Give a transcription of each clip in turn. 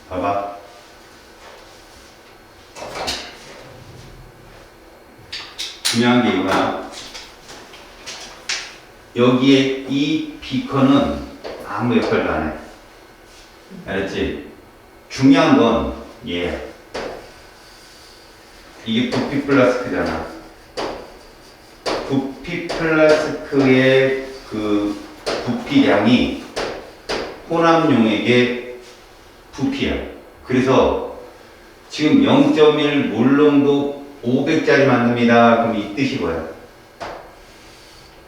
봐봐. 중요한 게 이거야. 여기에 이 비커는 아무 역할도 안 해. 알았지? 중요한 건 얘야. 이게 부피 플라스크잖아. 부피 플라스크의 그 부피량이 혼합용액의 부피야. 그래서 지금 0.1 몰롱도 500짜리 만듭니다. 그럼 이 뜻이 뭐야?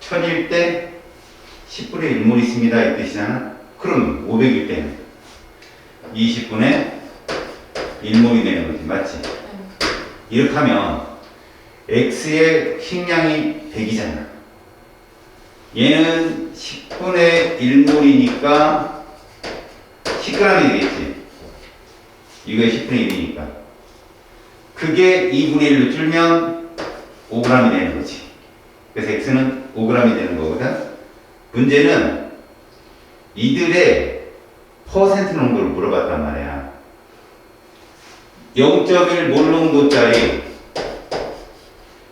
1000일 때 10분의 1몰 있습니다. 이 뜻이잖아. 그럼 500일 때는 20분의 1몰이 되는 거지. 맞지? 이렇게 하면 X의 식량이 100이잖아. 얘는 10분의 1몰이니까 10g이 되겠지. 이거의 10분의 1이니까. 그게 2분의 1로 줄면 5g이 되는 거지. 그래서 X는 5g이 되는 거거든. 문제는 이들의 퍼센트 농도를 물어봤단 말이야. 0.1 몰 농도짜리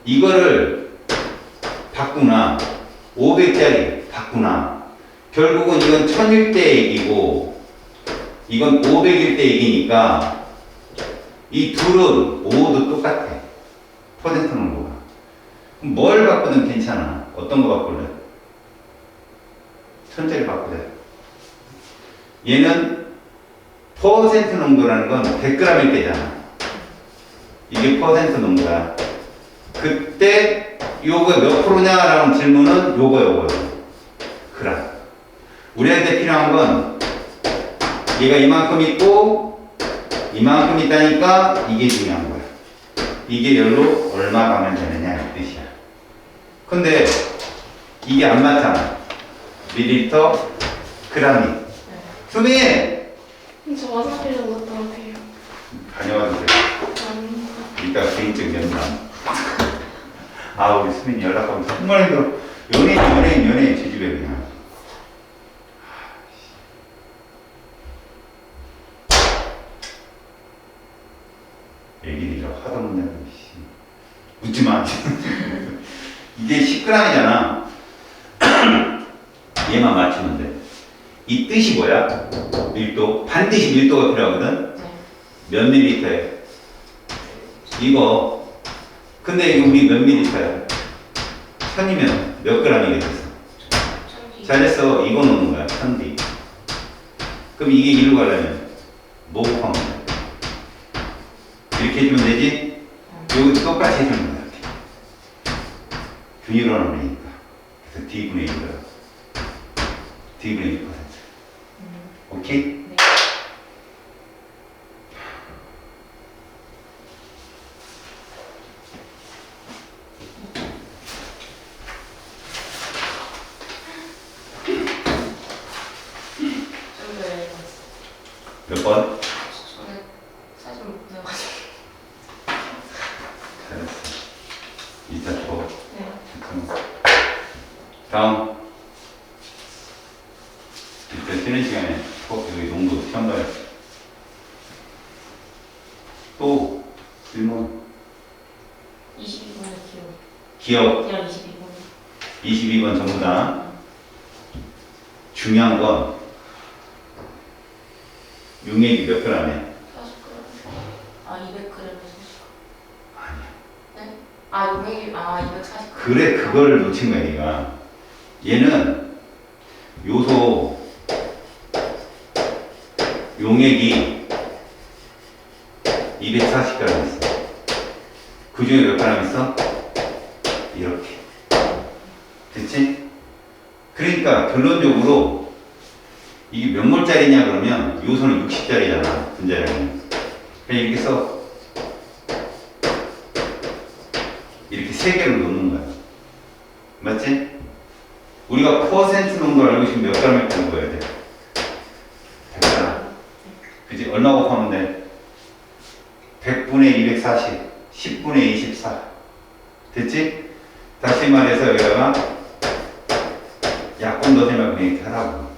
이거를 바꾸나 500짜리 바꾸나 결국은 이건 1000일 때 얘기고 이건 500일 때 얘기니까 이 둘은 모두 똑같아. 퍼센트 농도가. 그럼 뭘 바꾸든 괜찮아. 어떤 거 바꿀래? 1000짜리 바꾸자. 얘는 퍼센트 농도라는 건 100g일 때잖아. 이게 퍼센트 농도야. 그때 요거 몇 프로냐라는 질문은 요거요. 그래. 우리한테 필요한 건 얘가 이만큼 있고 이만큼 있다니까 이게 중요한 거야. 이게 열로 얼마 가면 되느냐 이 뜻이야. 근데 이게 안 맞잖아. 밀리리터 그람이. 수미! 저 와사비 좀 갖다 오세요. 다녀와도 돼. 이따 개인적 면담. 아, 우리 수민이 연락하면 정말 힘들어. 연예인, 지집에 그냥. 애기들이라고 하다 못냐고, 웃지 마. 이게 10g이잖아. 얘만 맞추면 돼. 이 뜻이 뭐야? 밀도. 반드시 밀도가 필요하거든? 몇 밀리터야? 이거. 근데 이거 우리 몇 밀리터야? 1000이면 몇 g이겠어? 잘했어. 이거 넣는 거야. 1000D. 그럼 이게 1로 가려면 뭐 곱하면 돼? 이렇게 해주면 되지? 이거 똑같이 해주는 거야. 이렇게. 균일로 나누니까. 그래서 D분의 1이야. D분의 1%. 오케이? 네. 몇 번? 저는 사실 못 배워가지고. 잘했어. 이따 줘. 네. 잠깐만. 다음. 이따 쉬는 시간에 여기 농도 시험 봐요. 또 질문. 22번의 기억. 기억. 기억 22번. 22번 전부 다. 중요한 건 용액이 몇 g이야? 40g. 아, 200g에서. 아니야. 네? 아, 용액이, 240g. 그래, 그걸 놓친 거야, 얘가. 얘는 요소 용액이 240g 있어. 그 중에 몇 g 있어? 이렇게. 됐지? 그러니까 결론적으로 이게 몇 몰짜리냐 그러면 요소는 60짜리잖아. 분자량이. 그냥 이렇게 써. 이렇게 세 개를 놓는 거야. 맞지? 우리가 퍼센트 농도 알고 있으면 몇 g을 공부해야 돼? 100g. 그치? 얼마 곱하면 돼? 100분의 240, 10분의 24. 됐지? 다시 말해서 여기다가 약분 더 생각하면 이렇게 하라고.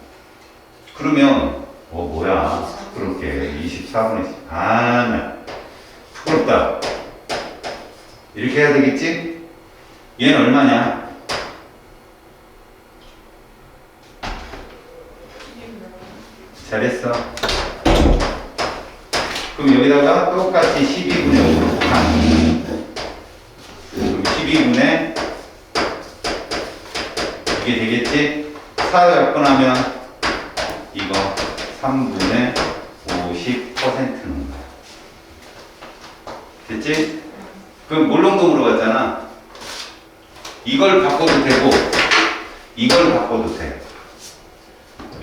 그러면, 뭐야. 부끄럽게 24분의 10. 아, 나 부끄럽다. 이렇게 해야 되겠지? 얘는 얼마냐? 잘했어. 그럼 여기다가 똑같이 12분의 5로 곱하기. 그럼 12분의 이게 되겠지? 4 약분하면 이거 3분의 50%는 거야. 됐지? 그럼 몰롱도 물어봤잖아. 이걸 바꿔도 되고 이걸 바꿔도 돼.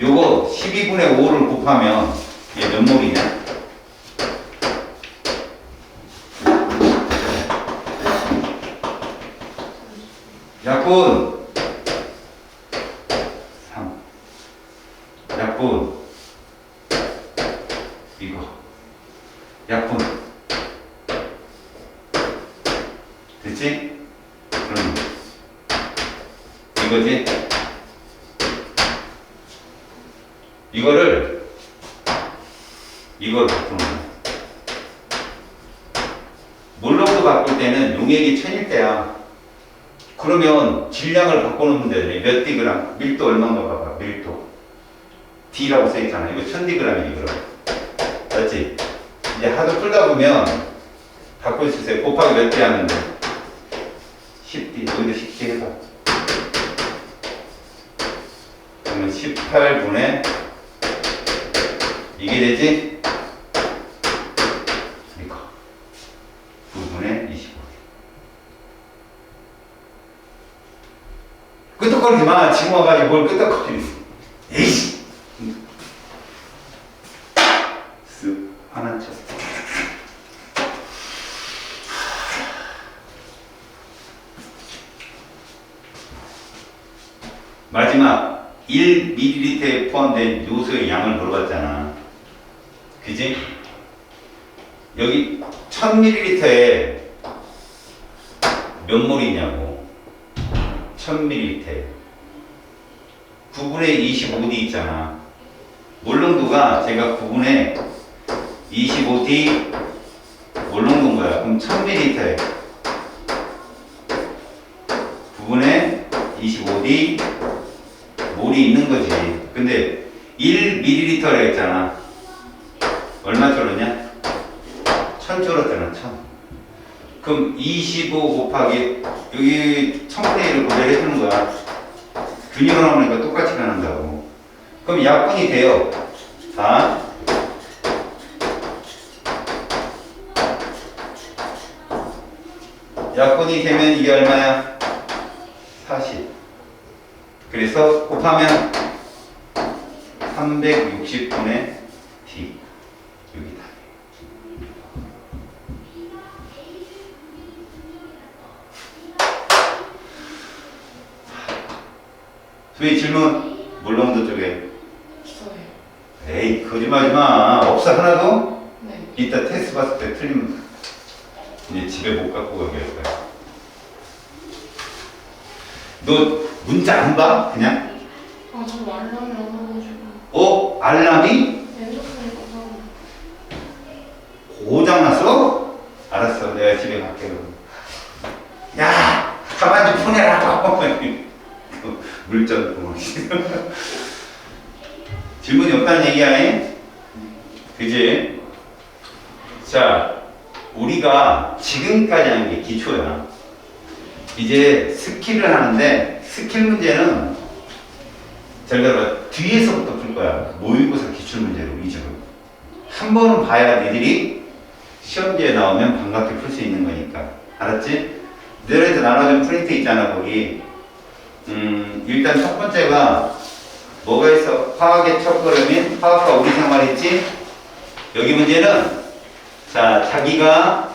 요거 12분의 5를 곱하면 얘 몇 몰이냐? 약분 3 약분 이거 약분 됐지? 그럼 이거지? 이거를 이걸 바꾸는 거야. 몰록도 바꿀 때는 용액이 1000일 때야. 그러면 질량을 바꿔놓으면 되네. 몇 디그람? 밀도 얼마인가 봐봐. 밀도. D라고 써있잖아. 이거 1000디그람이니 그럼. 맞지? 이제 하도 풀다 보면 바꿀 수 있어요. 곱하기 몇 디 하는데? 10D. 여기도 10D 해봐. 그러면 18분의 이게 되지? 이거 9분의 25. 끄떡거리지 마. 지금 와가지고 뭘 끄떡거리니. 에이씨. 쓱 하나 쳐. 마지막 1ml에 포함된 요소의 양을 물어봤잖아. 그지? 여기 1000ml에 몇 몰이냐고. 1000ml에 9분의 25D 있잖아. 몰롱도가 제가 9분의 25D 몰롱도인 거야. 그럼 1000ml에 9분의 25D 몰이 있는 거지. 근데 1ml라 했잖아. 얼마 줄었냐? 1000 줄었잖아. 1000. 그럼 25 곱하기 여기 1000분의 1을 고려해 주는 거야. 균형을 나오니까 똑같이 가는다고. 그럼 약분이 돼요. 자, 약분이 되면 이게 얼마야? 40. 그래서 곱하면 360분의 D. 여기다. 소희 질문. 몰롱도 쪽에. 있어요. 에이 거짓말하지 마. 없어 하나도? 네. 이따 테스트 봤을 때 틀리면 이제 집에 못 갖고 가게 할 거야. 너 문자 안 봐? 그냥? 아, 저 알람이 안 와가지고. 어? 알람이? 핸드폰에 가서. 고장났어? 알았어. 내가 집에 갈게. 그럼. 야! 가만 좀 보내라고. 물전 구멍. 질문이 없다는 얘기야. 잉? 그지? 자, 우리가 지금까지 한 게 기초야. 이제 스킬을 하는데 스킬 문제는 잘 들어봐. 뒤에서부터 풀 거야. 모의고사 기출문제로 위주로. 한 번은 봐야 니들이 시험지에 나오면 반갑게 풀 수 있는 거니까. 알았지? 너희들 나눠준 프린트 있잖아 거기. 일단 첫 번째가 뭐가 있어? 화학의 첫걸음인 화학과 우리 생활 있지? 여기 문제는 자 자기가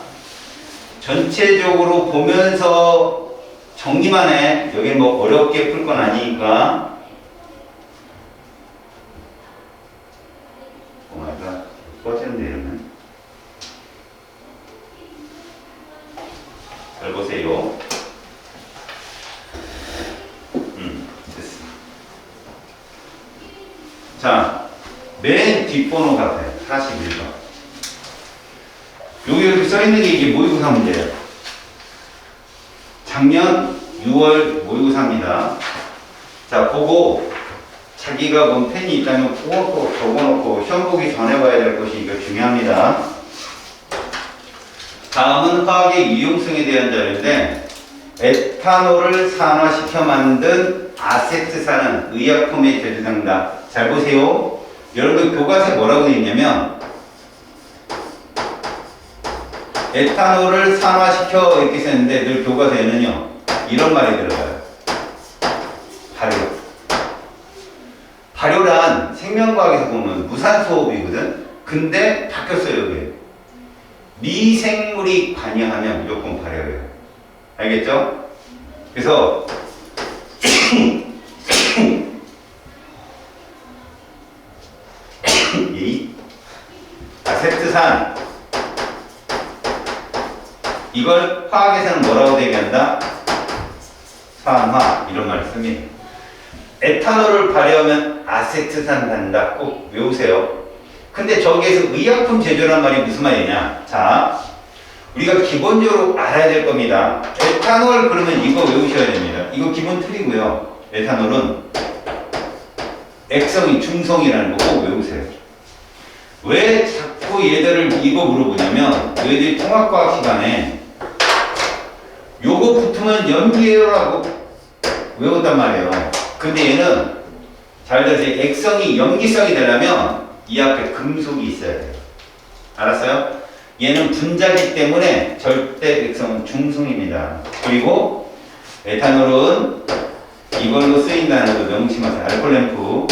전체적으로 보면서 정리만 해. 여기 뭐 어렵게 풀 건 아니니까. 오마이갓 꺼지는데 이러면 잘 보세요. 됐어. 자, 맨 뒷번호 같아요. 41번. 여기 이렇게 써있는 게 이게 모의고사 문제예요. 작년 6월 모의고사입니다. 자, 보고 자기가 본 펜이 있다면 꼭 적어놓고 시험 보기 전에 봐야 될 것이 이거 중요합니다. 다음은 화학의 유용성에 대한 자료인데 에탄올을 산화시켜 만든 아세트산은 의약품의 제조상이다. 잘 보세요. 여러분 교과서에 뭐라고 되어 있냐면 에탄올을 산화시켜 이렇게 썼는데 늘 교과서에는요 이런 말이 들어가요. 발효. 발효란 생명과학에서 보면 무산소호흡이거든. 근데 바뀌었어요 여기. 미생물이 관여하면 무조건 발효해요. 알겠죠? 그래서 이 아세트산 이걸 화학에서는 뭐라고 대비한다? 산화 이런 말을 씁니다. 에탄올을 발효하면 아세트산 난다. 꼭 외우세요. 근데 저기에서 의약품 제조란 말이 무슨 말이냐? 자, 우리가 기본적으로 알아야 될 겁니다. 에탄올 그러면 이거 외우셔야 됩니다. 이거 기본 틀이고요. 에탄올은 액성이 중성이라는 거 꼭 외우세요. 왜 자꾸 얘들을 이거 물어보냐면 너희들이 통합과학 시간에 요거 붙으면 연기해요라고 외웠단 말이에요. 근데 얘는 잘 들으세요. 액성이 염기성이 되려면 이 앞에 금속이 있어야 돼요. 알았어요? 얘는 분자기 때문에 절대 액성은 중성입니다. 그리고 에탄올은 이걸로 쓰인다는 거 명심하세요. 알콜램프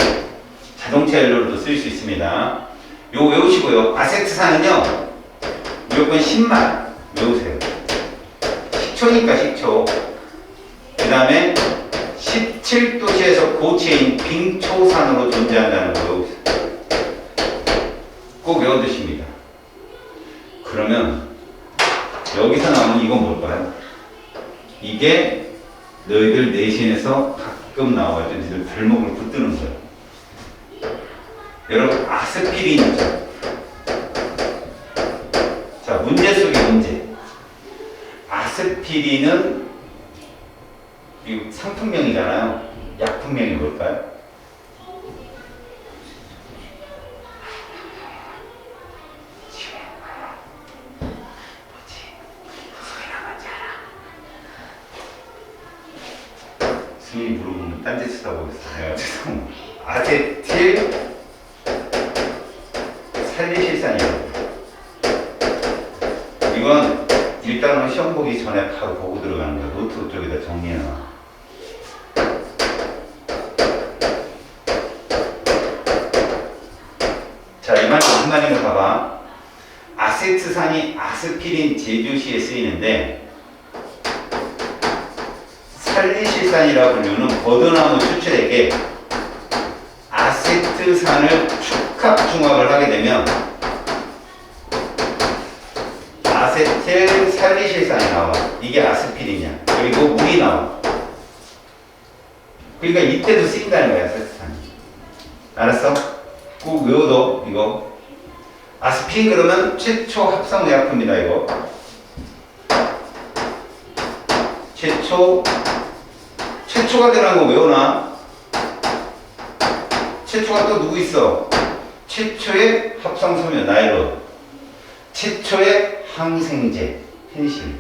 자동차 연료로도 쓰일 수 있습니다. 요거 외우시고요. 아세트산은요 무조건 10만 외우세요. 식초니까 식초. 그 다음에 17도시에서 고체인 빙초산으로 존재한다는 거 외우세요. 꼭 외워두십니다. 그러면 여기서 나오는 이건 뭘까요? 이게 너희들 내신에서 가끔 나와가지고 너희들 발목을 붙드는 거예요. 여러분 아스피린이죠. 자, 문제 속의 문제. 아스피린은 이 상품명이잖아요. 약품명이 뭘까요? 승희 물어보면 딴짓 쓰다고 했어. 내가 죄송합니다. 아세틸 살리실산이에요. 이건 일단은 시험 보기 전에 바로 보고 들어가는 거야. 노트 쪽에다 정리해놔. 자, 이 말이 무슨 말인가 봐봐. 아세트산이 아스피린 제조 시에 쓰이는데 살리실산이라고 불리는 버드나무 추출액에 아세트산을 축합중합을 하게 되면 아세틸 살리실산이 나와. 이게 아스피린이야. 그리고 물이 나와. 그러니까 이때도 쓰인다는 거야, 아세트산이. 알았어? 꼭 외워둬, 이거. 아스피린 그러면 최초 합성의약품이다, 이거. 최초가 들어간 거 외워놔. 최초가 또 누구 있어? 최초의 합성소멸 나일론, 최초의 항생제 페니실린.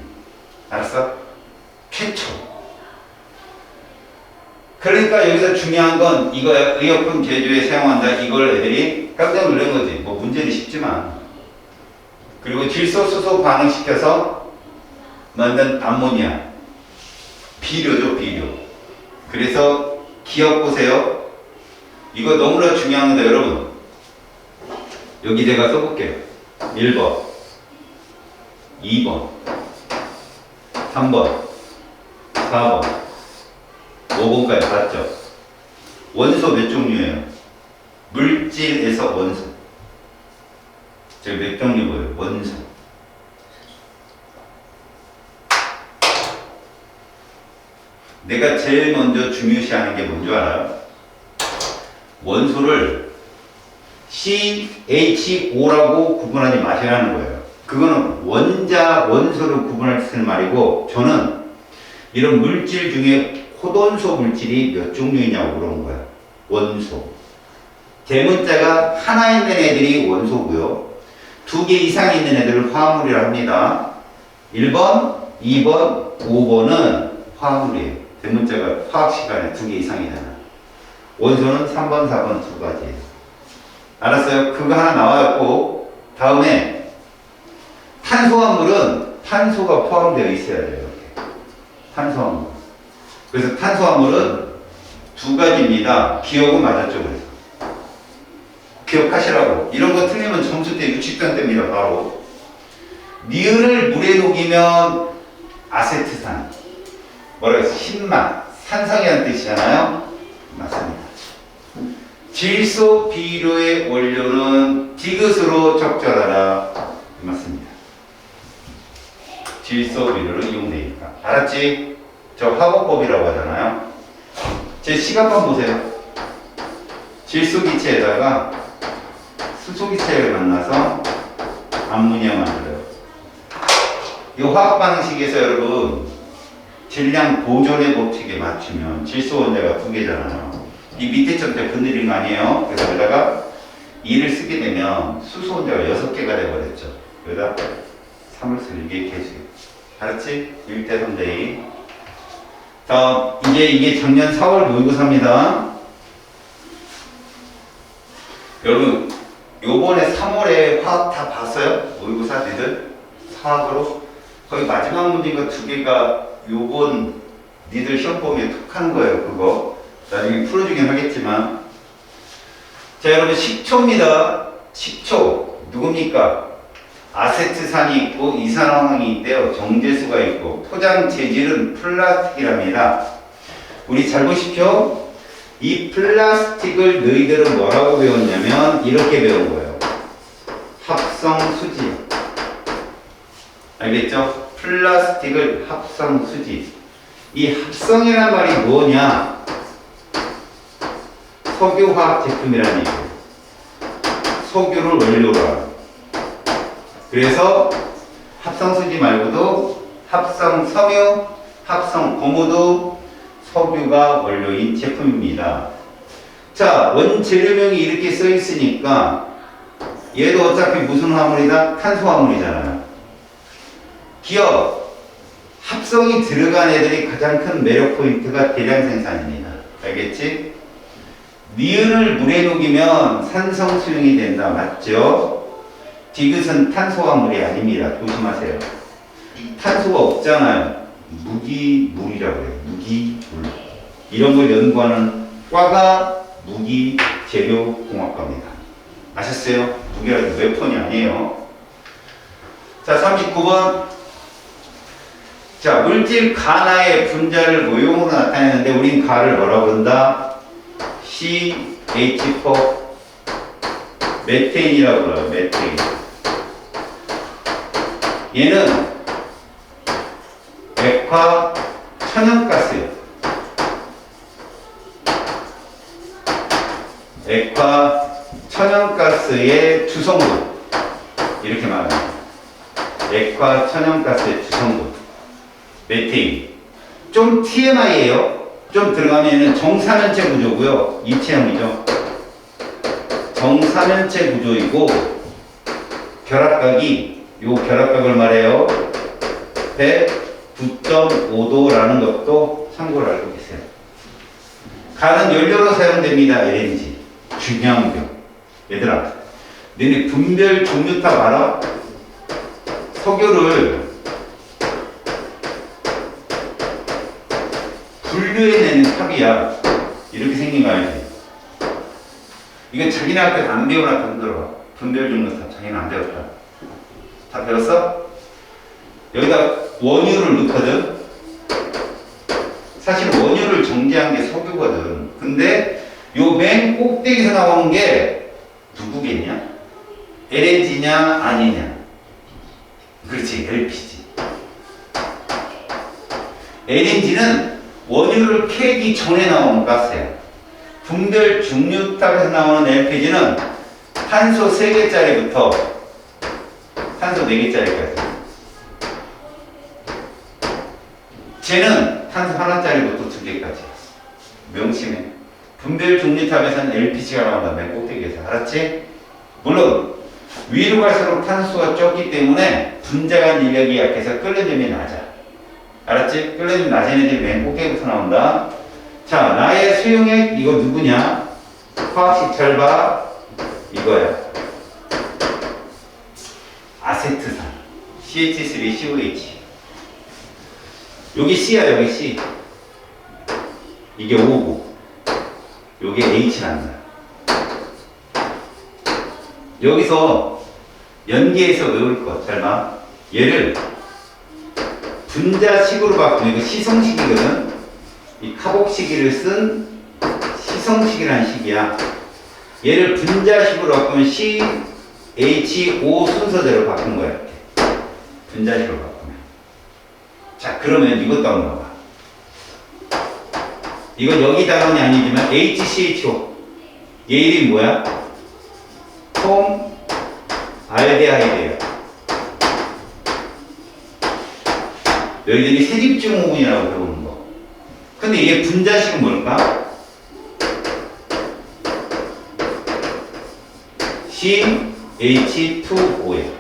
알았어? 최초. 그러니까 여기서 중요한 건 이거야. 의약품 제조에 사용한다. 이걸 애들이 깜짝 놀란 거지. 뭐 문제는 쉽지만. 그리고 질소 수소 반응시켜서 만든 암모니아. 비료죠, 비료. 그래서 기억 보세요. 이거 너무나 중요한 건데 여러분. 여기 제가 써볼게요. 1번, 2번, 3번, 4번, 5번까지 봤죠? 원소 몇 종류예요? 물질에서 원소. 저기 몇 종류 뭐예요? 원소. 내가 제일 먼저 중요시하는 게 뭔지 알아요? 원소를 CHO라고 구분하지 마시라는 거예요. 그거는 원소를 구분할 때 쓰는 말이고, 저는 이런 물질 중에 호돈소 물질이 몇 종류 있냐고 물어본 거예요. 원소. 대문자가 하나 있는 애들이 원소고요. 2개 이상 있는 애들을 화합물이라 합니다. 1번, 2번, 5번은 화합물이에요. 대문자가 화학 시간에 2개 이상이잖아. 원소는 3번, 4번 두 가지예요. 알았어요? 그거 하나 나와갖고 다음에 탄소화물은 탄소가 포함되어 있어야 돼요. 이렇게. 탄소화물. 그래서 탄소화물은 두 가지입니다. 기억은 맞았죠, 그래서. 기억하시라고. 이런 거 틀리면 점수 때 유치병 됩니다, 바로. 니은을 물에 녹이면 아세트산. 뭐라 그랬어? 신맛. 산성이라는 뜻이잖아요? 맞습니다. 질소 비료의 원료는 디귿으로 적절하라. 맞습니다. 질소 비료를 이용되니까. 알았지? 저 화법법이라고 하잖아요. 제 시간만 보세요. 질소 기체에다가 수소 기체를 만나서 암모니아 만들어요. 이 화학 반응식에서 여러분 질량 보존의 법칙에 맞추면 질소 원자가 2개잖아요. 이 밑에 점자 건드린 거 아니에요? 그래서 여기다가 2를 쓰게 되면 수소 원자가 6개가 되어버렸죠. 여기다 3을 쓰게 해주세요. 알았지? 1대 3대 2. 자, 이제 이게 작년 4월 모의고사입니다. 여러분, 요번에 3월에 화학 다 봤어요? 모의고사 니들? 화학으로? 거의 마지막 문제가 2개가 요번 니들 시험 보면 톡 하는 거예요, 그거. 나중에 풀어주긴 하겠지만. 자, 여러분, 식초입니다. 식초. 누굽니까? 아세트산이 있고 이산화황이 있대요. 정제수가 있고. 토장 재질은 플라스틱이랍니다. 우리 잘 보십시오. 이 플라스틱을 너희들은 뭐라고 배웠냐면 이렇게 배운 거예요. 합성수지. 알겠죠? 플라스틱을 합성수지. 이 합성이라는 말이 뭐냐? 석유화학 제품이라는 얘기예요. 석유를 원료로 하는. 그래서 합성수지 말고도 합성섬유, 합성고무도 석유가 원료인 제품입니다. 자, 원재료명이 이렇게 써 있으니까 얘도 어차피 무슨 화물이다? 탄소화물이잖아요. 기억, 합성이 들어간 애들이 가장 큰 매력 포인트가 대량 생산입니다. 알겠지? 니은을 물에 녹이면 산성 수용이 된다. 맞죠? 디귿은 탄소화물이 아닙니다. 조심하세요. 탄소가 없잖아요. 무기물이라고 해요. 무기물. 이런 걸 연구하는 과가 무기재료공학과입니다. 아셨어요? 무기라도 웨폰이 아니에요. 자, 39번. 자, 물질 가나의 분자를 모형으로 나타내는데 우린 가를 뭐라고 그런다? CH4 메테인이라고 그래요. 메테인. 얘는 액화 천연가스예요. 액화 천연가스의 주성분. 이렇게 말합니다. 액화 천연가스의 주성분. 메테인. 좀 TMI예요. 좀 들어가면 정사면체 구조고요. 입체형이죠. 정사면체 구조이고 결합각이 요 결합각을 말해요. 109.5도라는 것도 참고로 알고 계세요. 가는 연료로 사용됩니다. LNG. 중요한 거. 얘들아, 너네 분별 종류탑 알아? 석유를 분류해내는 탑이야. 이렇게 생긴 거 알지? 이거 자기네 학교에서 안 배우나 힘들어. 분별 종류탑 자기는 안 배웠다. 다 배웠어? 여기다 원유를 넣거든. 사실 원유를 정제한 게 석유거든. 근데 요 맨 꼭대기에서 나오는 게 누구겠냐? LNG냐 아니냐? 그렇지, LPG. LNG는 원유를 캐기 전에 나오는 가스야. 분별 중류탑에서 나오는 LPG는 탄소 3개짜리부터 탄소 4개짜리까지. 쟤는 탄소 하나짜리부터 2개까지. 명심해. 분별 중립탑에서는 LPC가 나온다. 맨 꼭대기에서. 알았지? 물론 위로 갈수록 탄소가 적기 때문에 분자간 인력이 약해서 끓는 점이 낮아. 알았지? 끓는 점 낮은 애들이 맨 꼭대기부터 나온다. 자, 나의 수용액 이거 누구냐? 화학식 잘 봐. 이거야. 아세트산. CH3COH. 여기 C야, 여기 C. 이게 O고. 요게 H란다. 여기서 연계해서 외울 것. 잘 봐. 얘를 분자식으로 바꾸면 이거 시성식이거든. 이 카복식이를 쓴 시성식이라는 식이야. 얘를 분자식으로 바꾸면 CHO 순서대로 바꾼 거야. 이렇게. 분자식으로 바꾸면. 자, 그러면 이것도 한번 봐봐. 이건 여기 단원이 아니지만 HCHO. 얘 이름이 뭐야? 폼 알데하이드야. 너희들이 세집중호군이라고 배우는 거. 근데 이게 분자식은 뭘까? CH2O야.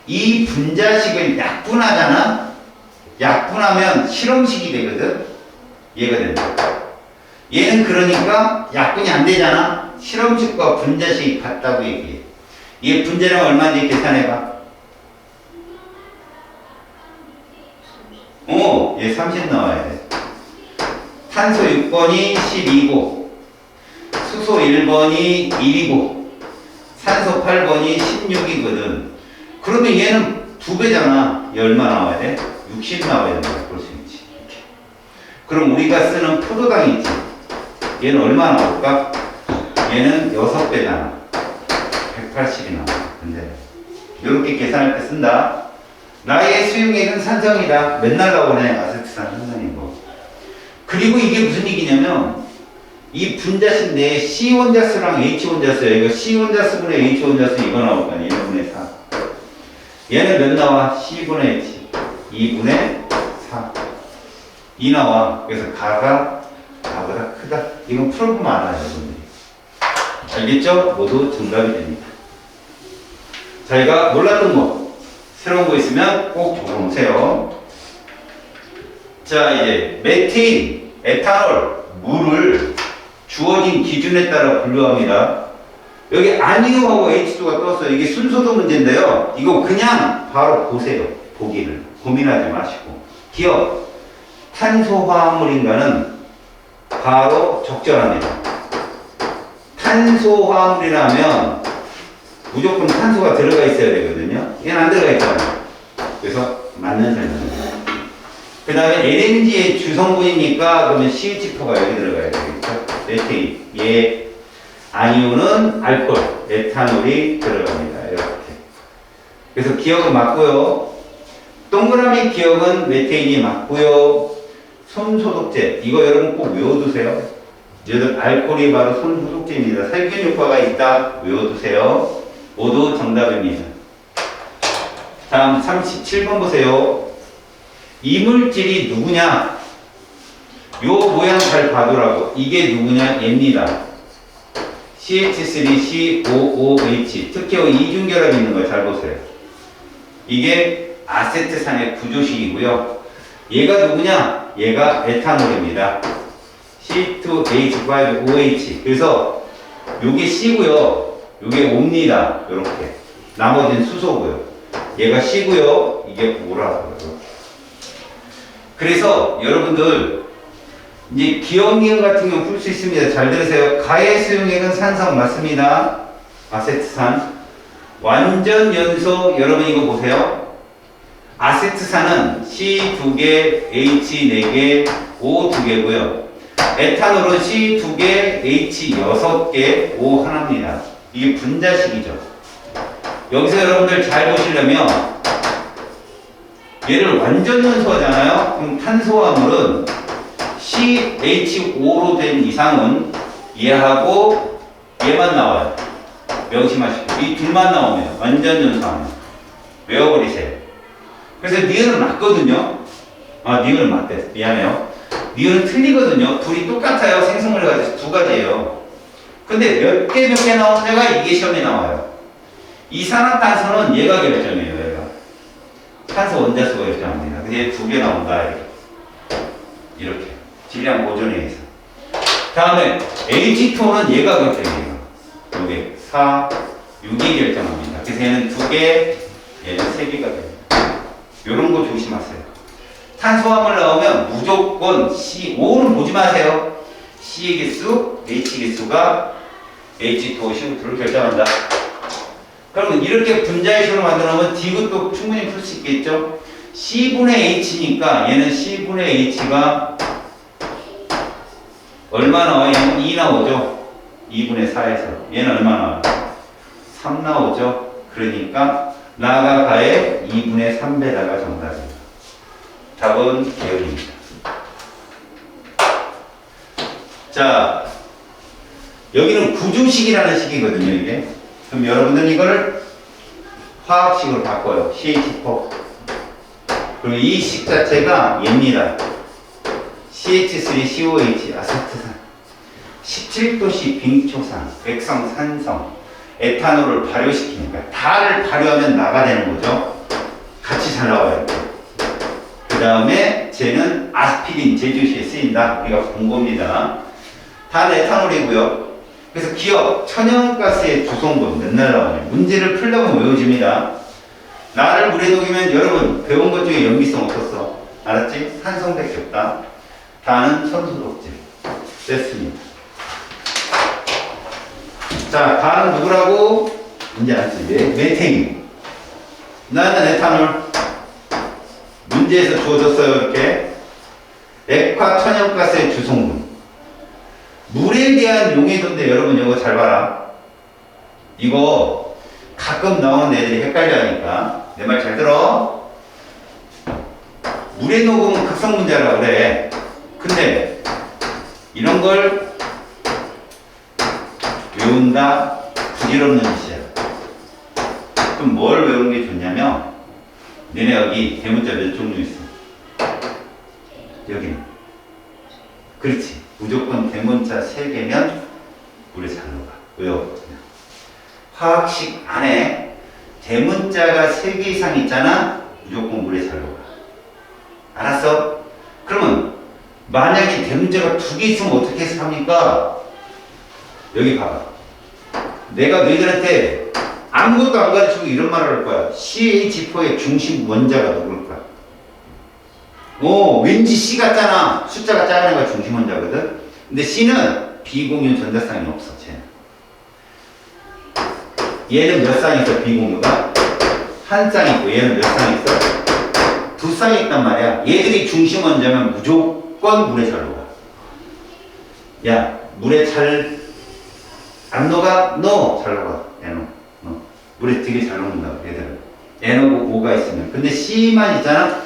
이 분자식을 약분하잖아? 약분하면 실험식이 되거든? 얘가 된다. 얘는 그러니까 약분이 안 되잖아? 실험식과 분자식이 같다고 얘기해. 얘 분자량 얼마인지 계산해봐. 얘 30 나와야 돼. 탄소 6번이 12고, 수소 1번이 1이고, 산소 8번이 16이거든. 그러면 얘는 2배잖아. 얘 얼마 나와야 돼? 60 나와야 된다. 볼 수 있지. 이렇게. 그럼 우리가 쓰는 포도당이 있지. 얘는 얼마 나올까? 얘는 6배잖아. 180이 나와. 근데 이렇게 계산할 때 쓴다. 나의 수용액은 산성이다. 맨날 나오네. 아세트산 산성인 거. 그리고 이게 무슨 얘기냐면 이 분자식 내에 C 원자수랑 H 원자수야. 이거 C 원자수분의 H 원자수 이거 나올 거 아니야. 1분의 4. 얘는 몇 나와? C분의 H. 2분의 4. 2 나와. 그래서 가가 나보다 크다. 이건 풀어보면 알아요, 여러분들이. 알겠죠? 모두 정답이 됩니다. 저희가 몰랐던 거, 새로운 거 있으면 꼭 적어놓으세요. 자, 이제 메테인, 에탄올, 물을 주어진 기준에 따라 분류합니다. 여기 아니오하고 H2가 떴어요. 이게 순서도 문제인데요. 이거 그냥 바로 보세요. 보기를. 고민하지 마시고. 기억. 탄소화합물인가는 바로 적절합니다. 탄소화합물이라면 무조건 탄소가 들어가 있어야 되거든요. 얘는 안 들어가 있잖아요. 그래서 맞는 설명입니다. 그 다음에 LNG의 주성분이니까 그러면 CH4가 여기 들어가야 되겠죠. 메테인. 얘 아니오는 알코올, 에탄올이 들어갑니다. 이렇게. 그래서 기억은 맞고요. 동그라미 기억은 메테인이 맞고요. 손소독제. 이거 여러분 꼭 외워두세요. 얘들 알코올이 바로 손소독제입니다. 살균 효과가 있다. 외워두세요. 모두 정답입니다. 다음 37번 보세요. 이물질이 누구냐? 요 모양 잘 봐두라고. 이게 누구냐? 얘입니다. CH3COOH. 특히 여기 이중결합이 있는 걸 잘 보세요. 이게 아세트산의 구조식이고요. 얘가 누구냐? 얘가 에탄올입니다. C2H5OH. 그래서 요게 C고요. 요게 O입니다. 요렇게. 나머지는 수소고요. 얘가 C고요. 이게 O라고요. 그래서 여러분들 이제 기억니은 같은 경우 풀 수 있습니다. 잘 들으세요. 가해 수용액은 산성 맞습니다. 아세트산. 완전 연소 여러분 이거 보세요. 아세트산은 C 2개, H 4개, O 2개고요. 에탄올은 C 2개, H 6개, O 하나입니다. 이게 분자식이죠. 여기서 여러분들 잘 보시려면 얘를 완전 연소하잖아요. 그럼 탄소화물은 CH5로 된 이상은 얘하고 얘만 나와요. 명심하시고. 이 둘만 나오면 완전 연소하면 외워버리세요. 그래서 니은은 맞거든요. 아, 니은은 맞대. 미안해요. 니은은 틀리거든요. 둘이 똑같아요. 생성을 가지고 두 가지예요. 근데 몇 개 나오는 데가 이게 시험에 나와요. 이산화탄소는 얘가 결정해요. 얘가. 탄소 원자수가 결정합니다. 근데 두 개 나온다. 이렇게. 질량 보존에 의해서. 다음에 H2O는 얘가 결정해요. 여기 4, 6이 결정합니다. 그래서 얘는 두 개, 얘는 세 개가 됩니다. 요런 거 조심하세요. 탄소화물 나오면 무조건 C5는 보지 마세요. C의 개수, H 개수가 H2O, CO2를 결정한다. 그러면 이렇게 분자의식으로 만들어 놓으면 디귿도 충분히 풀 수 있겠죠? C분의 H니까 얘는 C분의 H가 얼마 나와요? 얘는 2 나오죠? 2분의 4에서. 얘는 얼마 나와요? 3 나오죠? 그러니까 나가 가에 2분의 3배다가 정답입니다. 답은 개열입니다. 자, 여기는 구주식이라는 식이거든요, 이게. 그럼 여러분들 이거를 화학식으로 바꿔요. CH4. 그리고 이 식 자체가 얘입니다. CH3COH 아세트산, 17도씨 빙초산, 백성, 산성, 에탄올을 발효시키니까 다를 발효하면 나가 되는 거죠. 같이 잘 나와요. 그 다음에 쟤는 아스피린 제조시에 쓰인다. 우리가 본 겁니다. 다 에탄올이고요. 그래서 기억, 천연가스의 주성분 맨날 나오네요. 문제를 풀려면 외워집니다. 나를 물에 녹이면 여러분 배운 것 중에 염기성 없었어. 알았지? 산성밖에 없다. 다는 선수독질. 됐습니다. 자, 다는 누구라고? 문제 안 쓰지. 메탱이. 나는 에탄올. 문제에서 주어졌어요. 이렇게. 액화 천연가스의 주성분. 물에 대한 용해도인데 여러분 이거 잘 봐라. 이거 가끔 나오는 애들이 헷갈려 하니까 내 말 잘 들어. 물에 녹으면 극성 문제라고 그래. 근데 이런 걸 외운다 부질없는 짓이야. 그럼 뭘 외우는 게 좋냐면 너네 여기 대문자 몇 종류 있어? 여기. 그렇지. 무조건 대문자 3개면 물에 잘 녹아. 외워. 화학식 안에 대문자가 3개 이상 있잖아. 무조건 물에 잘 녹아. 알았어? 그러면 만약에 대문자가 2개 있으면 어떻게 해석합니까? 여기 봐봐. 내가 너희들한테 아무것도 안 가르치고 이런 말을 할 거야. CH4의 중심 원자가 누굴 거야? 왠지 C 같잖아. 숫자가 작은 애가 중심 원자거든. 근데 C는 비공유 전자쌍이 없어. 얘는 몇 쌍 있어? 비공유가 한 쌍 있고 얘는 몇 쌍 있어? 2쌍이 있단 말이야. 얘들이 중심 원자면 무조건 물에 잘 녹아. 야, 물에 잘 안 녹아? No. 잘 녹아. NO. 물에 되게 잘 녹는다. 얘들은. NO가 있으면. 근데 C만 있잖아.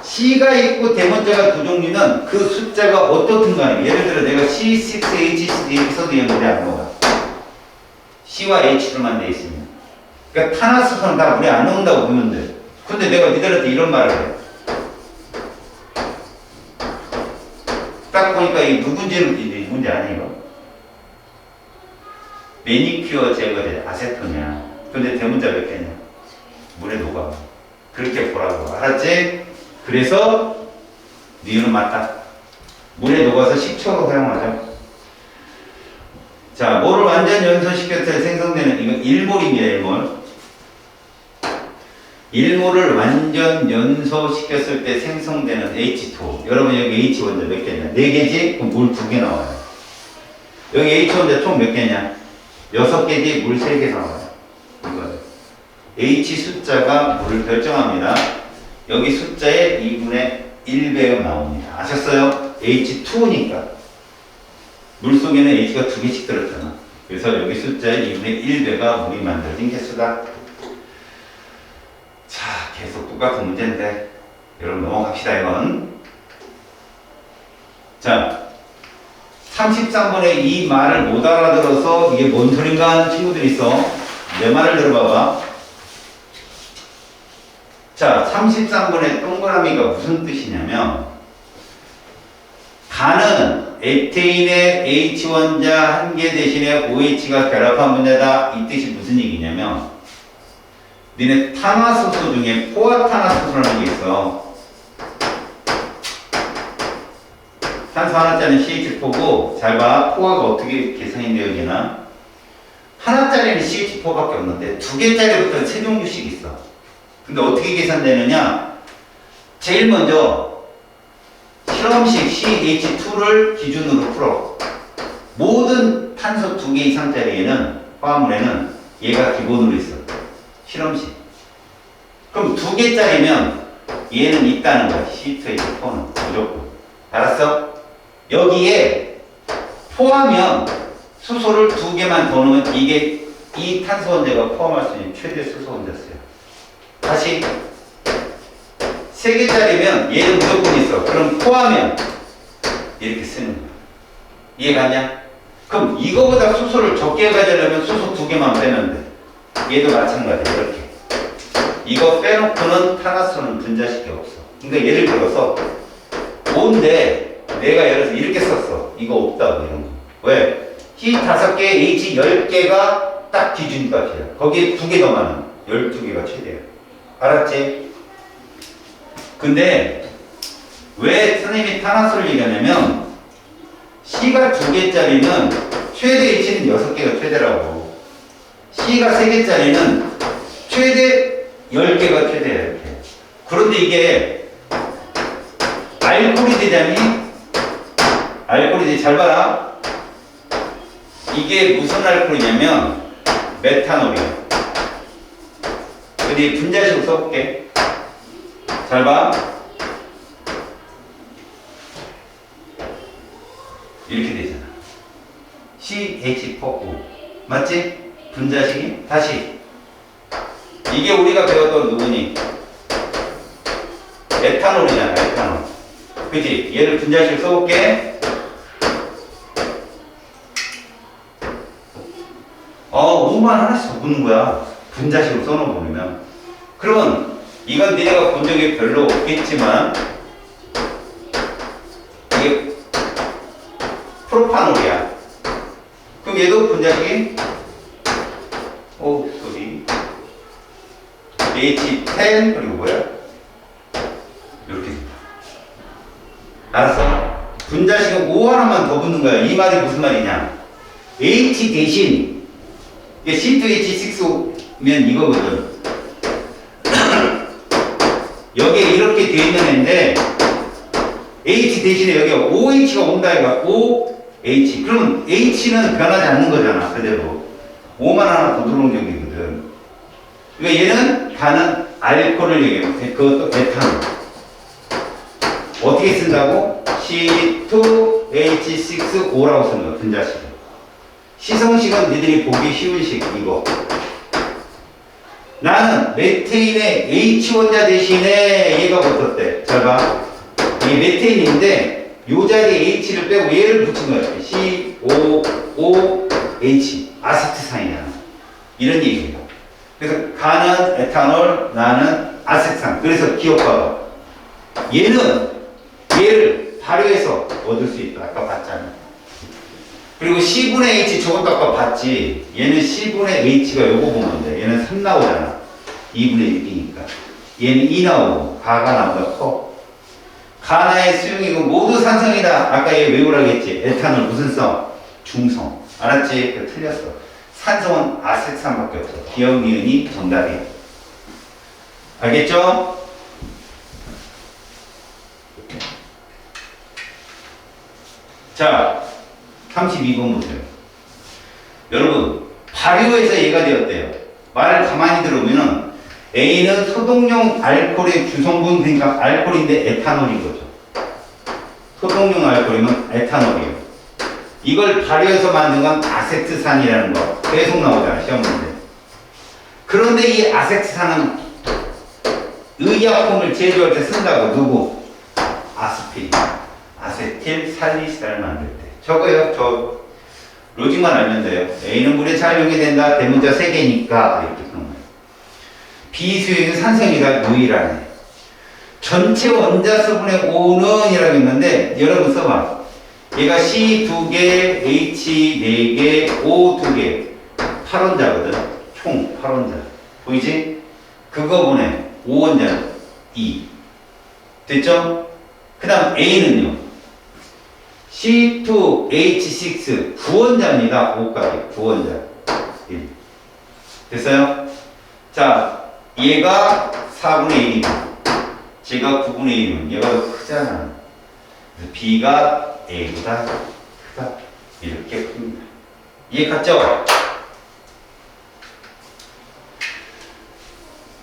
C가 있고 대문자가 2종류는 그 숫자가 어떻든 간에 예를 들어 내가 C6H6 써도 얘 물에 안 녹아. C와 H로만 돼 있으면. 그러니까 탄화수소는 다 물에 안 녹는다고 보면 돼. 근데 내가 니들한테 이런 말을 해. 딱 보니까 이 누군지는 문제 아니에요. 매니큐어 제거제 아세톤이야. 근데 대문자 몇 개냐? 물에 녹아. 그렇게 보라고. 알았지? 그래서 니은은 맞다. 물에 녹아서 식초로 사용하죠. 자, 뭐를 완전 연소시켰을 때 생성되는 이건 1몰입니다. 1몰. 1몰을 완전 연소시켰을 때 생성되는 H2O. 여러분 여기 H 원자 몇 개냐? 4개지? 그럼 물 2개 나와요. 여기 H 원자 총 몇 개냐? 6개지? 물 3개 나와요. 이거 H 숫자가 물을 결정합니다. 여기 숫자에 2분의 1배가 나옵니다. 아셨어요? H2O니까. 물속에는 H가 2개씩 들었잖아. 그래서 여기 숫자에 2분의 1배가 물이 만들어진 개수다. 자, 계속 똑같은 문제인데 여러분 넘어갑시다. 이건. 자, 33번에 이 말을 못 알아들어서 이게 뭔 소린가 하는 친구들이 있어. 내 말을 들어봐봐. 자, 33번의 동그라미가 무슨 뜻이냐면 가는 에테인의 H 원자 한 개 대신에 OH가 결합한 분자다. 이 뜻이 무슨 얘기냐면 니네 탄화수소 중에 포화탄화수소라는 게 있어. 탄소 하나짜리는 CH4고 잘 봐. 포화가 어떻게 계산이 되어지나? 하나짜리는 CH4밖에 없는데 두 개짜리부터 세 종류씩 있어. 근데 어떻게 계산되느냐? 제일 먼저 실험식 CH2를 기준으로 풀어. 모든 탄소 두 개 이상짜리에는 화합물에는 얘가 기본으로 있어. 실험식. 그럼 두 개짜리면 얘는 있다는 거야. C2H4는 무조건. 알았어? 여기에 포하면 수소를 두 개만 더 넣으면 이게 이 탄소 원자가 포함할 수 있는 최대 수소 원자수야. 다시 세 개짜리면 얘는 무조건 있어. 그럼 포하면 이렇게 쓰는 거야. 이해가냐? 그럼 이거보다 수소를 적게 가지려면 수소 두 개만 빼면 돼. 얘도 마찬가지야. 이렇게. 이거 빼놓고는 탄화수소는 분자식이 없어. 그러니까 예를 들어서 5인데 내가 예를 들어서 이렇게 썼어. 이거 없다고 이런 거. 왜? T 5개, H 10개가 딱 기준값이야. 거기에 2개 더 많아. 12개가 최대야. 알았지? 근데 왜 선생님이 탄화수를 얘기하냐면 C가 2개짜리는 최대 H는 6개가 최대라고. C가 3개짜리는 최대 10개가 최대야. 이렇게. 그런데 이게 알코올이 되자니 알코올이 되지. 잘 봐라. 이게 무슨 알코올이냐면 메탄올이야. 어디 분자식으로 써볼게. 잘 봐. 이렇게 되잖아. CH4O. 맞지? 분자식이? 다시. 이게 우리가 배웠던 누구니? 에탄올이잖아, 에탄올. 그치? 얘를 분자식으로 써볼게. 5만 하나씩 더 붙는 거야. 분자식으로 써놓으면. 그러면 이건 니네가 본 적이 별로 없겠지만 이게 프로파놀이야. 그럼 얘도 분자식이 소리 H10 그리고 뭐야? 이렇게 된다. 알았어? 분자식은 O 하나만 더 붙는 거야. 이 말이 무슨 말이냐? H 대신 이게 C2H6면 이거거든. 여기에 이렇게 되어 있는 애인데 H 대신에 여기 OH가 온다 이가 OH. 그러면 H는 변하지 않는 거잖아. 그대로. O만 하나 더 들어온 경우이거든. 그러니까 얘는 가는 알코올을 얘기해요. 그것도 에탄올. 어떻게 쓴다고? C2H6O라고 쓰는 거야. 분자식. 시성식은 니들이 보기 쉬운 식 이거. 나는 메테인의 H 원자 대신에 얘가 붙었대. 잘 봐. 이게 메테인인데 요 자리에 H를 빼고 얘를 붙인 거야. COOH 아세트산이야. 이런 얘기예요. 그래서 가는 에탄올, 나는 아세트산. 그래서 기억봐봐. 얘를 발효해서 얻을 수 있다. 아까 봤잖아. 그리고 C분의 H 저것도 아까 봤지. 얘는 C분의 H가 요거 보면 돼. 얘는 3 나오잖아. 2분의 1이니까. 얘는 2 나오고 가가 나보다 커. 가나의 수용이고 모두 산성이다. 아까 얘 외우라고 했지. 에탄올 무슨 성? 중성. 알았지? 틀렸어. 산성은 아세트산밖에 없어. 기억 니은이 정답이야. 알겠죠? 자, 32번 보세요. 여러분, 발효해서 얘가 되었대요. 말을 가만히 들어보면 A는 소독용 알코올의 주성분, 그러니까 알코올인데 에탄올인 거죠. 소독용 알코올이면 에탄올이에요. 이걸 발효해서 만든 건 아세트산이라는 거 계속 나오잖아, 시험 문제. 그런데 이 아세트산은 의약품을 제조할 때 쓴다고. 누구? 아스피린. 아세틸 살리시라를 만들 때. 저거요. 저 로직만 알면 돼요. A는 물에 잘 용해된다. 대문자 3개니까 이렇게 그런 거예요. 비수용이 산성이가 유일하네. 전체 원자수분의 5는 이라고 했는데 여러분 써봐. 얘가 C 2개, H 4개, O 2개 8원자거든. 총 8원자. 보이지? 그거 보내. 5원자는 2. 됐죠? 그 다음 A는요. C2H6 9원자입니다. 5까지 9원자 1. 됐어요? 자, 얘가 4분의 1이고 제가 9분의 1이면 얘가 더 크잖아. 그래서 B가 A보다 크다. 이렇게 큽니다. 이해 갔죠?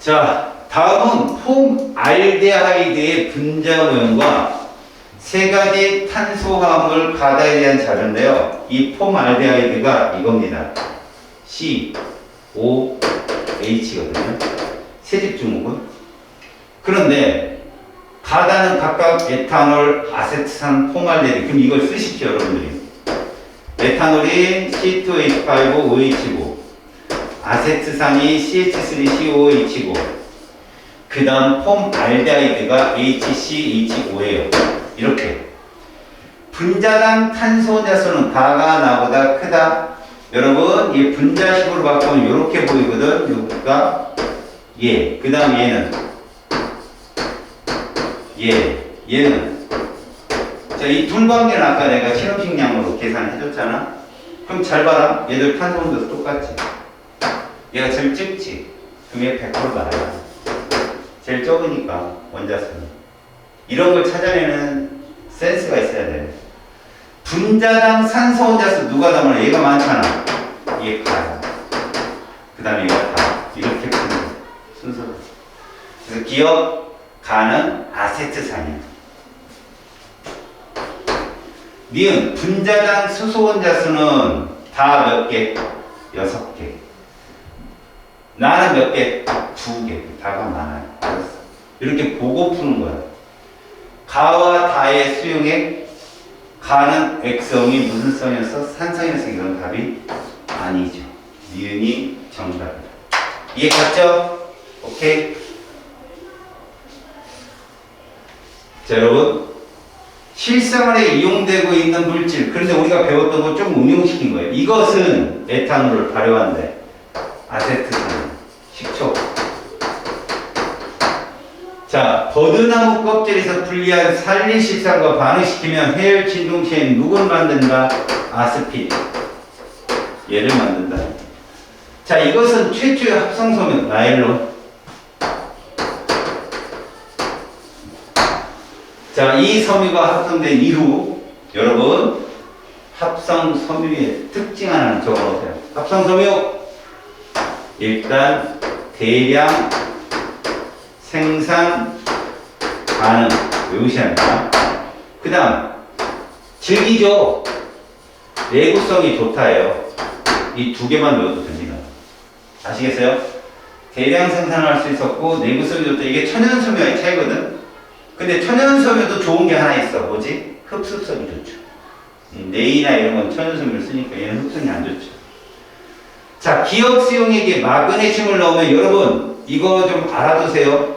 자, 다음은 폼 알데하이드의 분자 모형과 세 가지 탄소화합물 가다에 대한 자료인데요. 이 폼 알데하이드가 이겁니다. C, O, H거든요. 세집 주목은. 그런데 가다는 각각 에탄올, 아세트산, 폼알데하이드. 그럼 이걸 쓰십시오, 여러분들이. 에탄올이 C2H5OH9, 아세트산이 CH3COOH고, 그 다음 폼 알데하이드가 HCH5예요. 이렇게 분자당 탄소 혼자수는 가가 나보다 크다. 여러분 이 분자식으로 바꾸면 이렇게 보이거든. 여기가 얘, 그 다음 얘는 얘는 자, 이 둘 관계는 아까 내가 실험식량으로 계산해 줬잖아. 그럼 잘 봐라. 얘들 탄소 혼자수 똑같지. 얘가 제일 적지. 그럼 얘 100% 나야. 제일 적으니까 원자수는. 이런 걸 찾아내는 센스가 있어야 돼. 분자당 산소 혼자수 누가 더 많아? 얘가 많잖아. 얘 가야. 그 다음에 얘가 가. 이렇게 푸는 순서로. 그래서 기억 가는 아세트산이야. 니은 분자당 수소 혼자수는 다 몇 개? 6개. 나는 몇 개? 2개. 다가 많아요. 알았어. 이렇게 보고 푸는 거야. 가와 다의 수용액, 가는 액성이 무슨 성이었어? 산성이었어. 이건 답이 아니죠. 니은이 정답이다. 이해 갔죠? 오케이? 자, 여러분. 실생활에 이용되고 있는 물질. 그런데 우리가 배웠던 거 좀 응용시킨 거예요. 이것은 에탄올을 발효한대. 아세트산, 식초. 자, 버드나무 껍질에서 분리한 살리실산과 반응시키면 해열 진동체에 누굴 만든다? 아스피린. 얘를 만든다. 자, 이것은 최초의 합성섬유 나일론. 자, 이 섬유가 합성된 이후 여러분 합성섬유의 특징 하나는 적어놓으세요. 합성섬유 일단 대량 생산 반응 외우셔야 합니다. 그 다음 질기죠. 내구성이 좋다예요. 이 두 개만 외워도 됩니다. 아시겠어요? 대량 생산을 할 수 있었고 내구성이 좋다. 이게 천연섬유와의 차이거든. 근데 천연섬유도 좋은 게 하나 있어. 뭐지? 흡수성이 좋죠. 네이나 이런 건 천연섬유를 쓰니까 얘는 흡수성이 안 좋죠. 자, 기억 수용액에 마그네슘을 넣으면 여러분 이거 좀 알아두세요.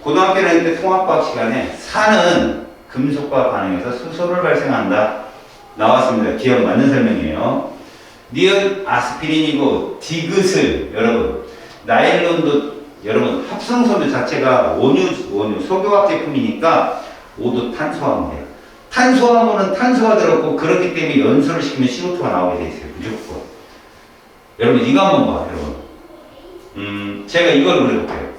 고등학교 다닐 때 통합과학 시간에 산은 금속과 반응해서 수소를 발생한다. 나왔습니다. 기억 맞는 설명이에요. 니은 아스피린이고 디귿을 여러분 나일론도 여러분 합성섬유 자체가 원유 석유화학 제품이니까 오도 탄소화물이에요. 탄소화물은 탄소가 들었고 그렇기 때문에 연소를 시키면 CO2가 나오게 돼 있어요. 무조건. 여러분 이거 한번 봐. 여러분 제가 이걸 그려볼게요.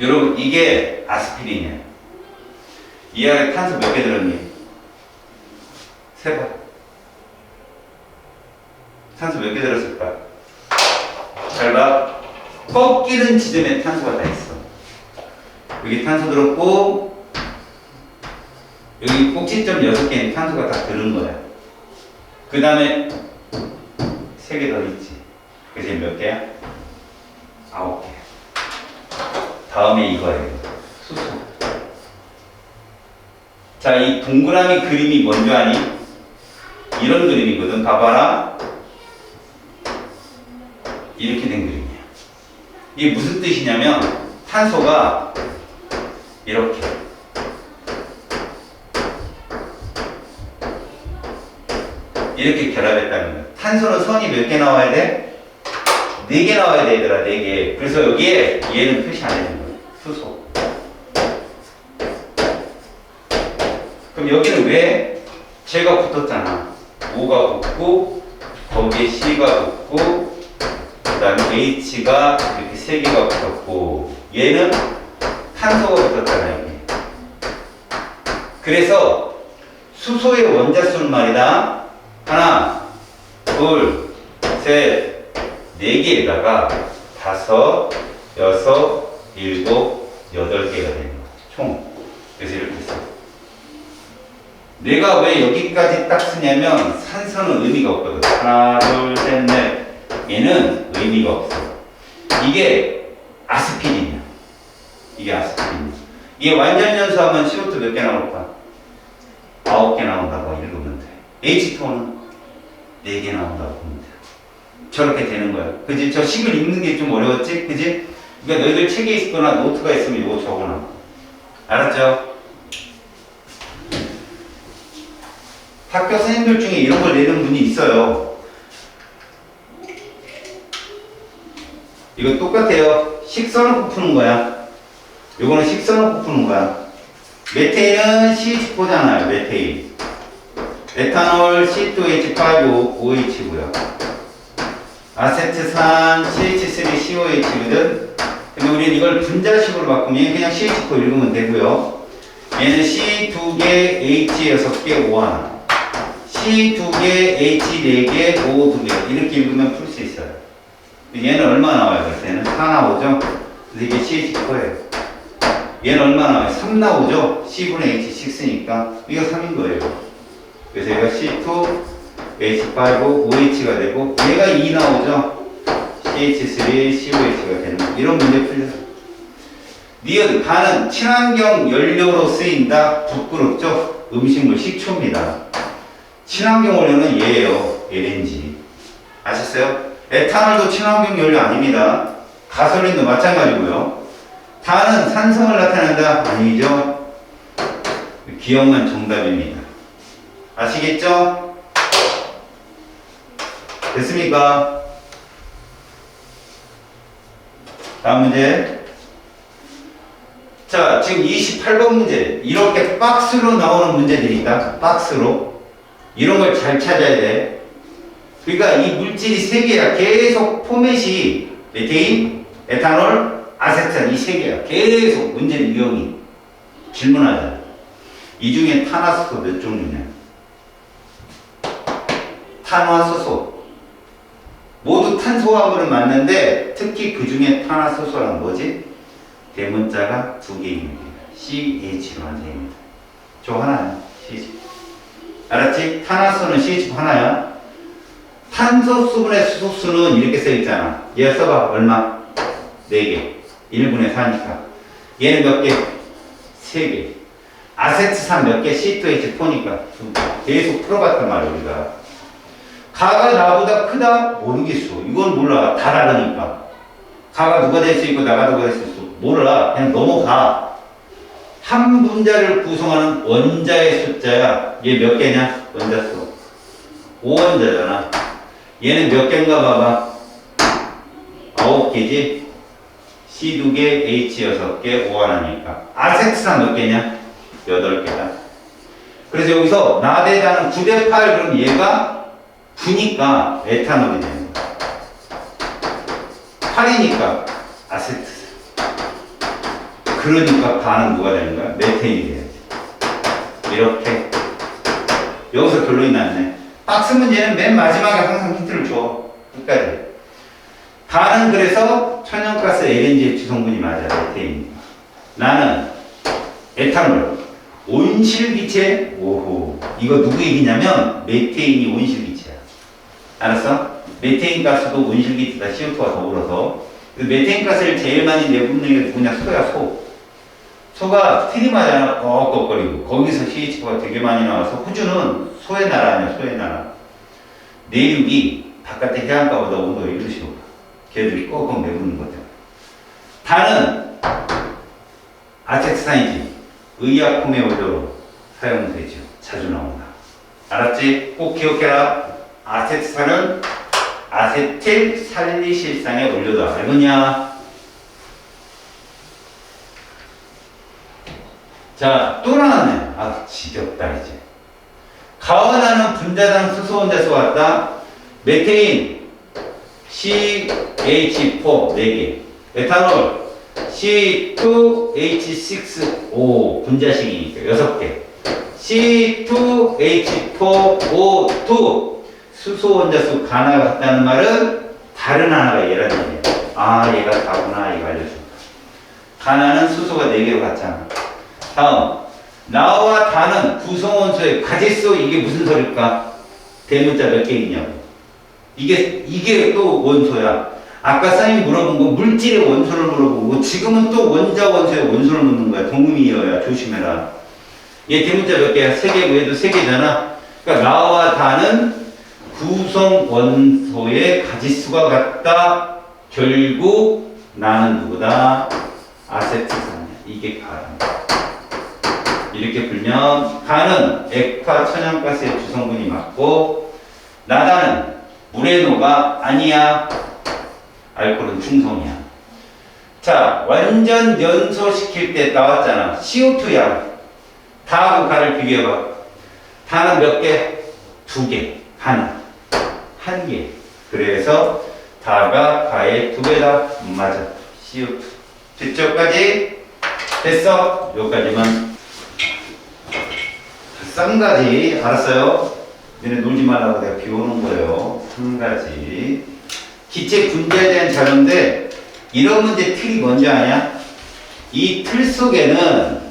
여러분 이게 아스피린이에요. 이 안에 탄소 몇 개 들었니? 3번. 탄소 몇 개 들었을까? 잘 봐. 꺾이는 지점에 탄소가 다 있어. 여기 탄소 들었고 여기 꼭지점 6개는 탄소가 다 들은 거야. 그 다음에 3개 더 있지. 그래서 몇 개야? 9개. 다음에 이거예요. 수소. 자, 이 동그라미 그림이 뭔지 아니? 이런 그림이거든. 봐봐라. 이렇게 된 그림이야. 이게 무슨 뜻이냐면 탄소가 이렇게 결합했다는 거야. 탄소는 선이 몇 개 나와야 돼? 4개 나와야 돼, 얘들아. 4개. 그래서 여기에 얘는 표시 안 해준 거야. 수소. 그럼 여기는 왜? J가 붙었잖아. O가 붙고 거기에 C가 붙고 그 다음에 H가 이렇게 3개가 붙었고 얘는 탄소가 붙었잖아 여기. 그래서 수소의 원자수는 말이다 하나 둘 셋 4개에다가 5 6 7 8개가 되는 거야 총. 그래서 이렇게 써. 내가 왜 여기까지 딱 쓰냐면 산소는 의미가 없거든. 하나, 둘, 셋, 넷. 얘는 의미가 없어. 이게 아스피린이야. 이게 아스피린이야. 이게 완전 연소하면 CO2 몇 개 나올까? 9개 나온다고 읽으면 돼. H2O는 4개 나온다고 보면 돼. 저렇게 되는 거야. 그지? 저 식을 읽는 게 좀 어려웠지? 그지? 그러니까 너희들 책에 있거나 노트가 있으면 이거 적어놔. 알았죠? 학교 선생님들 중에 이런 걸 내는 분이 있어요. 이거 똑같아요. 식 써놓고 푸는 거야. 요거는 식 써놓고 푸는 거야. 메테인은 CH4잖아요. 메테인. 에탄올 C2H5OH고요. 아세트산 CH3COH거든. 근데 우리는 이걸 분자식으로 바꾸면 그냥 CH4 읽으면 되고요. 얘는 C 2개, H 6개, O 하나. C 2개, H 4개, O 2개. 이렇게 읽으면 풀 수 있어요. 얘는 얼마 나와요? 그래서 얘는 4 나오죠? 그래서 이게 CH4예요. 얘는 얼마 나와요? 3 나오죠? C분의 H6니까. 이거 3인 거예요. 그래서 얘가 C2, H5, OH가 되고, 얘가 2 나오죠? CH3, COH가 되는 거. 이런 문제 풀려서. 니은, 반은 친환경 연료로 쓰인다. 부끄럽죠? 음식물 식초입니다. 친환경 원료는 얘예요. LNG. 아셨어요? 에탄올도 친환경 연료 아닙니다. 가솔린도 마찬가지고요. 단은 산성을 나타낸다? 아니죠. 기억만 정답입니다. 아시겠죠? 됐습니까? 다음 문제. 자, 지금 28번 문제. 이렇게 박스로 나오는 문제들이 있다. 박스로. 이런 걸 잘 찾아야 돼. 그러니까 이 물질이 3개야. 계속 포맷이 메테인, 에탄올, 아세탄 이 3개야. 계속 문제는 유형이. 질문하자. 이 중에 탄화수소 몇 종류냐? 탄화수소. 모두 탄소화합은 맞는데 특히 그 중에 탄화수소란 뭐지? 대문자가 2개 있는 게 CH로 완성입니다. 저 하나야. CH. 알았지? 탄화수소는 CH 하나야. 탄소 수분의 수소수는 이렇게 써있잖아. 얘 써봐. 얼마? 4개. 1분의 4니까. 얘는 몇 개? 3개. 아세트산 몇 개? C2H4니까. 계속 풀어봤단 말이야, 우리가. 가가 나보다 크다? 모르겠어. 이건 몰라. 다 다르니까. 가가 누가 될 수 있고 나가 누가 될 수 있어. 몰라. 그냥 넘어가. 한 분자를 구성하는 원자의 숫자야. 얘 몇 개냐? 원자수. 5원자잖아. 얘는 몇 개인가 봐봐. 9개지? C 2개, H 6개, O 하나니까. 아세트산 몇 개냐? 8개다. 그래서 여기서 나대자는 9대8 그럼 얘가 9니까 에탄올이 되는 거야. 8이니까 아세트산. 그러니까 반은 누가 되는 거야? 메테인이 돼야지. 이렇게. 여기서 결론이 났네. 박스 문제는 맨 마지막에 항상 힌트를 줘. 끝까지. 가는 그래서 천연가스 LNG의 주성분이 맞아, 메테인. 나는 에탄올, 온실기체, 오호. 이거 누구 얘기냐면 메테인이 온실기체야. 알았어? 메테인 가스도 온실기체다, CO2가 더불어서. 메테인 가스를 제일 많이 내뿜는 게 누구냐? 소야, 소. 소가 트림하잖아, 꺽꺽거리고. 거기서 CH4가 되게 많이 나와서 호주는 소의 나라 아니야, 소의 나라. 내륙이 바깥의 해안가보다 온도가 1도씩 높아. 걔들이 꺽꺽 내부는 거죠. 단은 아세트산이지. 의약품의 원료로 사용되죠. 자주 나온다. 알았지? 꼭 기억해라. 아세트산은 아세틸살리실산의 원료다. 알겠냐? 자, 또 나왔네. 아, 지겹다, 이제. 가원하는 분자당 수소 혼자수 같다. 메테인 CH4 4개, 에탄올 C2H6O 분자식이니까 6개, C2H4O2 수소 혼자수 가나가 같다는 말은 다른 하나가 얘라는 얘기야. 아, 얘가 다구나. 이거 알려준다. 가나는 수소가 4개로 같잖아. 다음, 나와 다는 구성원소의 가지수. 이게 무슨 소리일까? 대문자 몇 개 있냐고. 이게 또 원소야. 아까 쌤이 물어본 거 물질의 원소를 물어보고, 지금은 또 원자 원소의 원소를 묻는 거야. 동음이어야 조심해라. 얘 대문자 몇 개야? 3개고 얘도 3개잖아. 그러니까 나와 다는 구성 원소의 가지수가 같다. 결국 나는 누구다? 아세트산이야. 이게 가는 거야. 이렇게 풀면 가는 액화 천연가스의 주성분이 맞고, 나다는 물에 녹아 아니야. 알코올은 중성이야. 자, 완전 연소시킬 때 나왔잖아. CO2야. 다하고 가를 비교해봐. 다는 몇 개? 2개. 가는 1개. 그래서 다가 가의 2배다. 맞아. CO2. 됐죠? 여기까지? 됐어? 여기까지만. 싼 가지. 알았어요? 너네 놀지 말라고 내가 비워놓은 거예요. 한 가지. 기체 분자에 대한 자료인데, 이런 문제 틀이 뭔지 아냐? 이 틀 속에는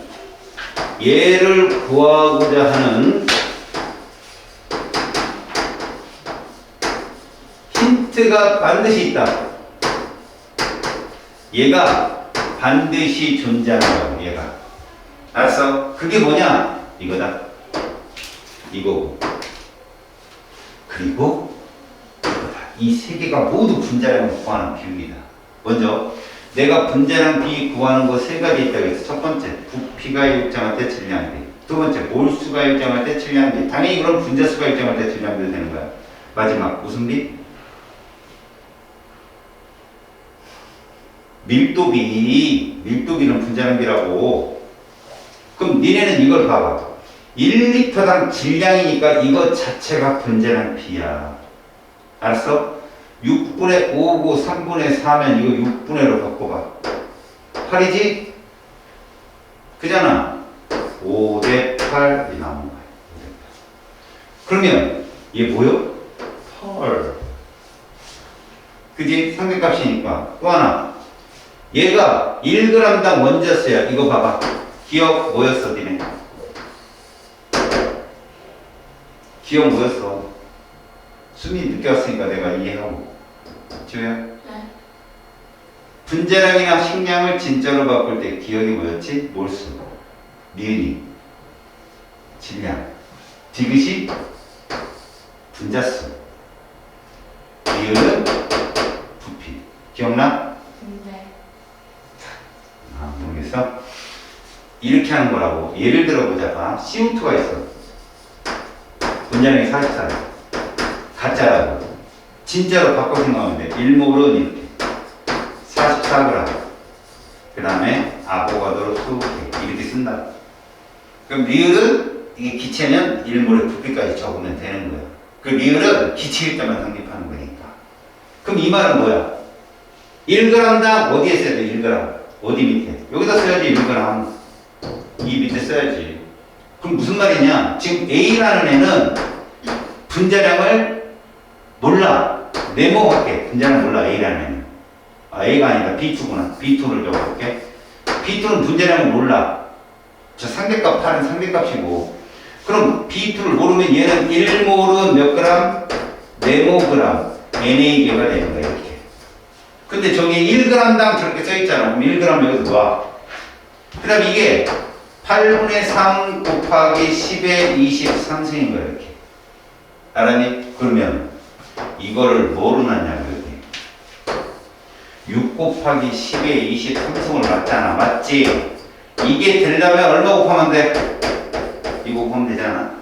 얘를 구하고자 하는 힌트가 반드시 있다. 얘가 반드시 존재하는 거야, 얘가. 알았어? 그게 뭐냐? 이거다. 이거고. 그리고 이거다. 이 세 개가 모두 분자량을 구하는 비율이다. 먼저 내가 분자량 비 구하는 거 세 가지 있다고 했어. 첫 번째, 부피가 일정할 때 질량비. 두 번째, 몰수가 일정할 때 질량비. 당연히 그럼 분자수가 일정할 때 질량비도 되는 거야. 마지막, 무슨 비? 밀도비. 밀도비는 분자량비라고. 그럼 니네는 이걸 봐봐. 1리터당 질량이니까 이것 자체가 분자량 B야. 알았어? 6분의 5고 3분의 4면 이거 6분의로 바꿔봐. 8이지? 그잖아. 5대 8이 나오는 거야. 그러면 얘 뭐요? 8. 그지? 상대값이니까. 또 하나. 얘가 1g당 원자수야. 이거 봐봐. 기억 뭐였어, 니네? 기억 뭐였어? 수미 늦게 왔으니까 내가 이해하고. 지우야? 네. 분자량이나 식량을 진짜로 바꿀 때 기억이 뭐였지? 몰수. 니은이. 질량. 디귿이 분자수. 니은은 부피. 기억나? 네. 아, 모르겠어? 이렇게 하는 거라고. 예를 들어보자. 봐. CO2가 있어. 분자량이 44. 가짜라고. 진짜로 바꿔 생각하면 돼. 일몰은 이렇게 44g. 그 다음에 아보가드로 20개 이렇게 쓴다. 그럼 리을은 이게 기체면 일몰의 부피까지 적으면 되는 거야. 그 리을은 기체일 때만 성립하는 거니까. 그럼 이 말은 뭐야? 1g당 어디에 써야 돼? 1g. 어디 밑에? 여기다 써야지. 1g. 이 밑에 써야지. 그럼 무슨 말이냐? 지금 A라는 애는 분자량을 몰라. 네모밖에 분자량 몰라. A라는 애는. A가 아니다. B2구나. B2를 적어볼게. B2는 분자량을 몰라. 저 상대값 8은 상대값이고. 그럼 B2를 모르면 얘는 1몰은 몇 그램? 4모그램 NA가 되는 거야, 이렇게. 근데 저기 1g당 저렇게 써있잖아. 그럼 1g 여기서 놔. 그 다음 이게 8분의 3 곱하기 10의 23승인 거야, 이렇게. 알았니? 그러면 이거를 뭐로 놨냐고, 여기. 6 곱하기 10의 23승을 맞잖아. 맞지? 이게 되려면 얼마 곱하면 돼? 이거 곱하면 되잖아.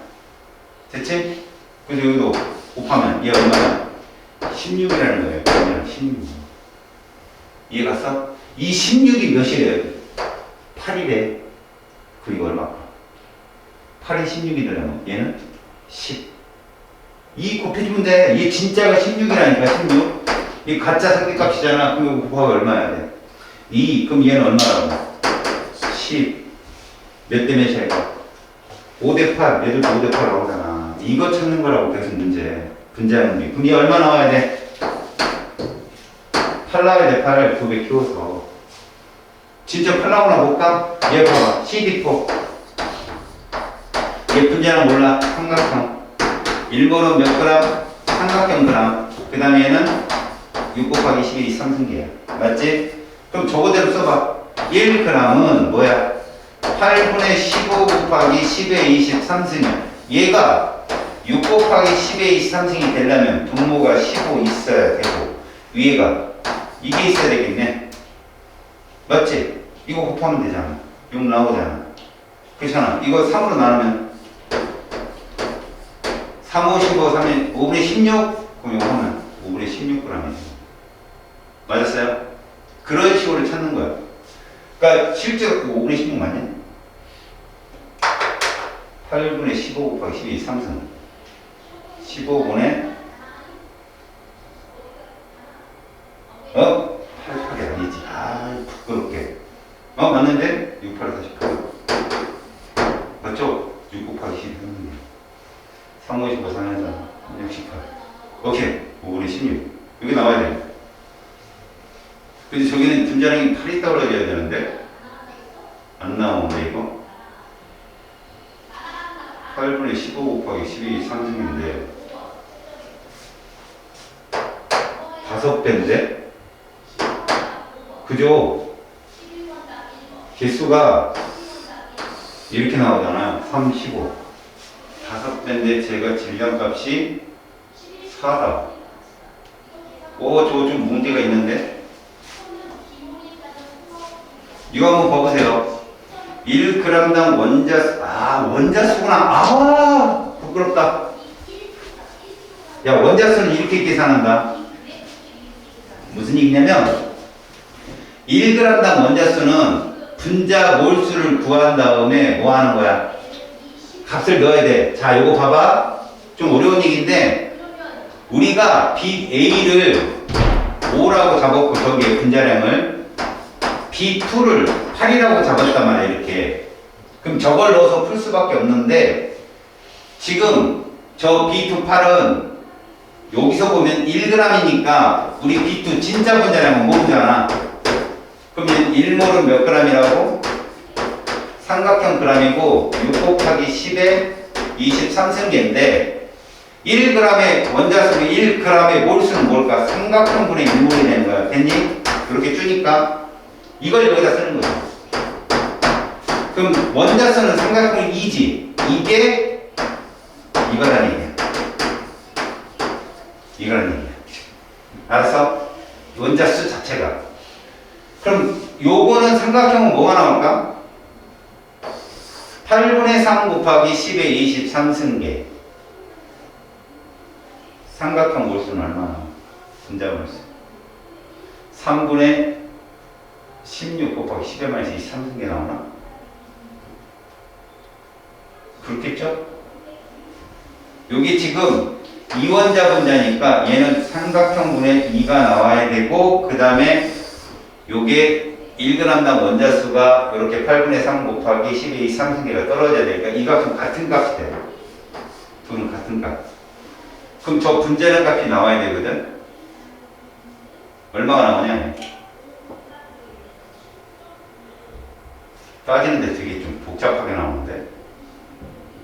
됐지? 그래서 여기도 곱하면 얘 얼마야? 16이라는 거예요. 그냥 16. 이해 갔어? 이 16이 몇이래요? 8이래. 그리고 얼마? 8이 16이 되려면 얘는 10. 이 곱해주면 돼. 얘 진짜가 16이라니까, 16. 이 가짜 상대값이잖아. 그럼 곱하기 얼마야 돼? 2. 그럼 얘는 얼마라고? 10. 몇 대 몇이야, 이거? 5대 8. 얘들도 5대 8 나오잖아. 이거 찾는 거라고 계속 문제. 분자능비. 그럼 얘 얼마 나와야 돼? 8 나와야 돼, 8을 2배 키워서. 진짜 8 나오나 볼까? 얘 봐봐. CD4. 얘 분자는 몰라. 삼각형. 1번은 몇 그램? 삼각형 그램. 그 다음에 얘는 6 곱하기 12 3승계야. 맞지? 그럼 저거대로 써봐. 1g은 뭐야? 8분의 15 곱하기 10의 23승이야. 얘가 6 곱하기 10의 23승이 되려면 분모가 15 있어야 되고 위에가 이게 있어야 되겠네. 맞지? 이거 곱하면 되잖아. 6 나오잖아. 그렇잖아. 이거 3으로 나누면 3, 5, 15, 3에 5분의 16? 그럼 이거 하면 5분의 16g이지. 맞았어요? 그런 식으로 찾는 거야. 그러니까 실제로 5분의 16 맞냐? 8분의 15 곱하기 12, 3승. 15분의 88이 아니지. 아, 부끄럽게. 맞는데? 6, 8, 48. 맞죠? 6 곱하기 12. 3, 5, 15, 3에서 68. 오케이. 5분의 16. 여기 나와야 돼. 근데 저기는 분자량이 8이 있다고 그래야 되는데? 안 나오는데, 이거? 8분의 15 곱하기 12, 3승인데 5배인데? 그죠? 개수가 이렇게 나오잖아요. 3, 15. 5배인데 제가 질량값이 4다. 저거 좀 문제가 있는데? 이거 한번 봐보세요. 1g당 원자수, 원자수구나. 부끄럽다. 야, 원자수는 이렇게 계산한다. 무슨 얘기냐면, 1g당 원자수는 분자 몰수를 구한 다음에 뭐 하는 거야? 값을 넣어야 돼. 자, 요거 봐봐. 좀 어려운 얘기인데, 우리가 A를 5라고 잡았고, 저기에 분자량을 B2를 8이라고 잡았단 말이야, 이렇게. 그럼 저걸 넣어서 풀 수밖에 없는데, 지금 저 B2 8은 여기서 보면 1g이니까 우리 B2 진짜 분자량은 모르잖아. 그러면 1몰은 몇 g이라고? 삼각형 g이고 6 곱하기 10의 23승계인데 1g의 원자수는 1g의 몰수는 뭘까? 삼각형분의 1몰이 되는 거야. 됐니? 그렇게 주니까 이걸 여기다 쓰는 거죠. 그럼 원자수는 삼각형이 2지. 이게 이거라는 얘기야. 이거라는 얘기야. 알았어? 원자수 자체가. 그럼 요거는 삼각형은 뭐가 나올까? 8분의 3 곱하기 10의 23승계. 삼각형 몰수는 얼마나? 분자 몰수. 3분의 16 곱하기 10의 마이너스 23승계 나오나? 그렇겠죠? 여기 지금 이원자 분자니까 얘는 삼각형분의 2가 나와야 되고 그 다음에 요게 1g당 원자수가 이렇게 8분의 3 곱하기 10의 23승계가 떨어져야 되니까 이 값은 같은 값이 돼요. 둘은 같은 값. 그럼 저 분자량 값이 나와야 되거든? 얼마가 나오냐? 따지는데 되게 좀 복잡하게 나오는데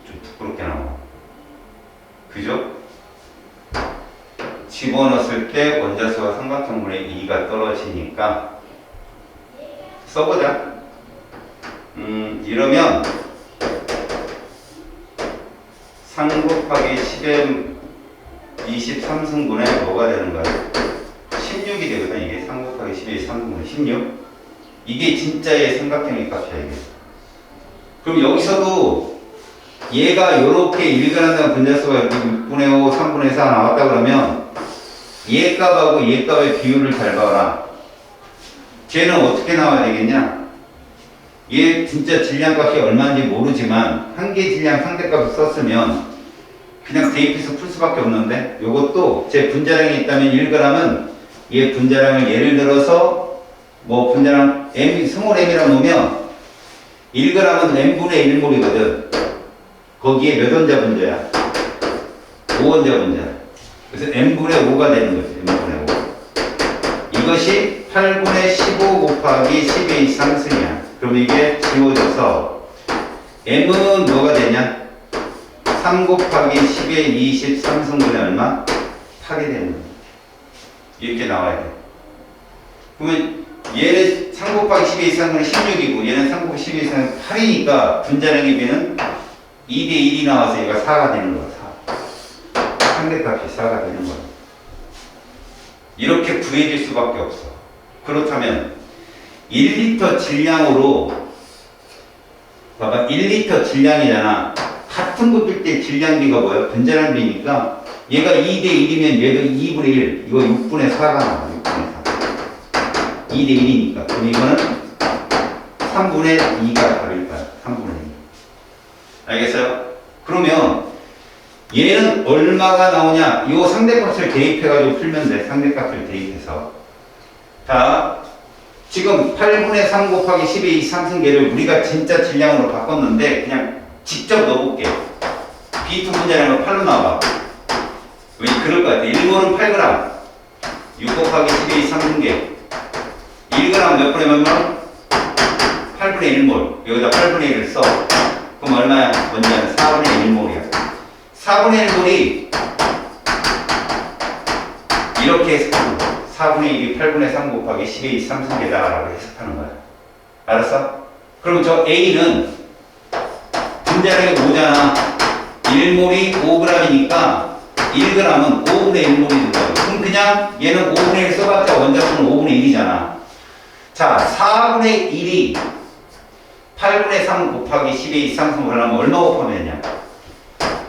좀 부끄럽게 나와. 그죠? 집어넣었을 때 원자수와 삼각형분의 2가 떨어지니까 써보자. 이러면 3 곱하기 10의 23승분의 뭐가 되는 거야? 16이 되거든. 이게 3 곱하기 10의 23승분의 16. 이게 진짜의 삼각형의 값이야 이게. 그럼 여기서도 얘가 이렇게 일관한다는 분자수가 6분의 5, 3분의 4 나왔다 그러면 얘 값하고 얘 값의 비율을 잘 봐라. 쟤는 어떻게 나와야 되겠냐? 얘 진짜 질량값이 얼마인지 모르지만 한 개 질량 상대값을 썼으면 그냥 대입해서 풀 수밖에 없는데 요것도 제 분자량이 있다면 1g은 얘 분자량을 예를 들어서 뭐 분자량 m, 스몰 m이라고 놓으면 1g은 n분의 1몰이거든. 거기에 몇 원자 분자야? 5원자 분자. 그래서 n분의 5가 되는 거지. n분의 5. 이것이 8분의 15 곱하기 10의 23승이야. 그럼 이게 지워져서 m은 뭐가 되냐? 3 곱하기 10의 23승분의 얼마? 8이 되는 거야. 이렇게 나와야 돼. 그러면 얘는 3 곱하기 10의 23승분의 16이고 얘는 3 곱하기 10의 23승분의 8이니까 분자량의 비는 2대 1이 나와서 얘가 4가 되는 거야. 4. 상대값이 4가 되는 거야. 이렇게 구해질 수밖에 없어. 그렇다면 1리터 질량으로 봐봐. 1리터 질량이잖아. 같은 것일 때 질량비가 뭐야? 분자량비니까 얘가 2대 1이면 얘도 2분의 1. 이거 6분의 4가 나와. 6분의 4. 2대 1이니까. 그럼 이거는 3분의 2가 답일 거야. 3분의 2. 알겠어요? 그러면 얘는 얼마가 나오냐? 이 상대값을 대입해가지고 풀면 돼. 상대값을 대입해서. 자, 지금 8분의 3 곱하기 10의 23승계를 우리가 진짜 질량으로 바꿨는데 그냥 직접 넣어볼게. B2 분자량을 8로 나와봐. 왜 그럴 것 같아? 1몰은 8g. 6 곱하기 10의 23승계. 1g 몇 분의 몇 몰? 8분의 1몰. 여기다 8분의 1을 써. 그럼 얼마야? 원자는 4분의 1몰이야. 4분의 1몰이 이렇게 해석하는 거야. 4분의 1이 8분의 3 곱하기 10의 23승계다 라고 해석하는 거야. 알았어? 그럼 저 A는 분자량이 5잖아. 1몰이 5g이니까 1g은 5분의 1몰이 된다고. 그럼 그냥 얘는 5분의 1 써봤자 원자수는 5분의 1이잖아. 자, 4분의 1이 8분의 3 곱하기 10의 23승을 하면 얼마 곱하면 되냐?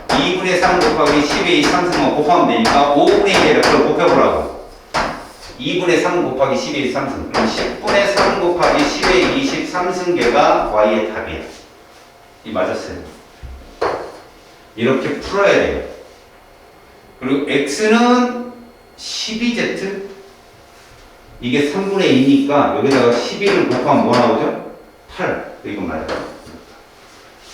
2분의 3 곱하기 10의 23승을 곱하면 되니까 5분의 1을 그걸 곱해보라고. 2분의 3 곱하기 10의 23승. 그럼 10분의 3 곱하기 10의 23승계가 y의 답이야. 이 맞았어요. 이렇게 풀어야 돼요. 그리고 x는 12z. 이게 3분의 2니까 여기다가 12를 곱하면 뭐 나오죠? 8. 이건 맞아요.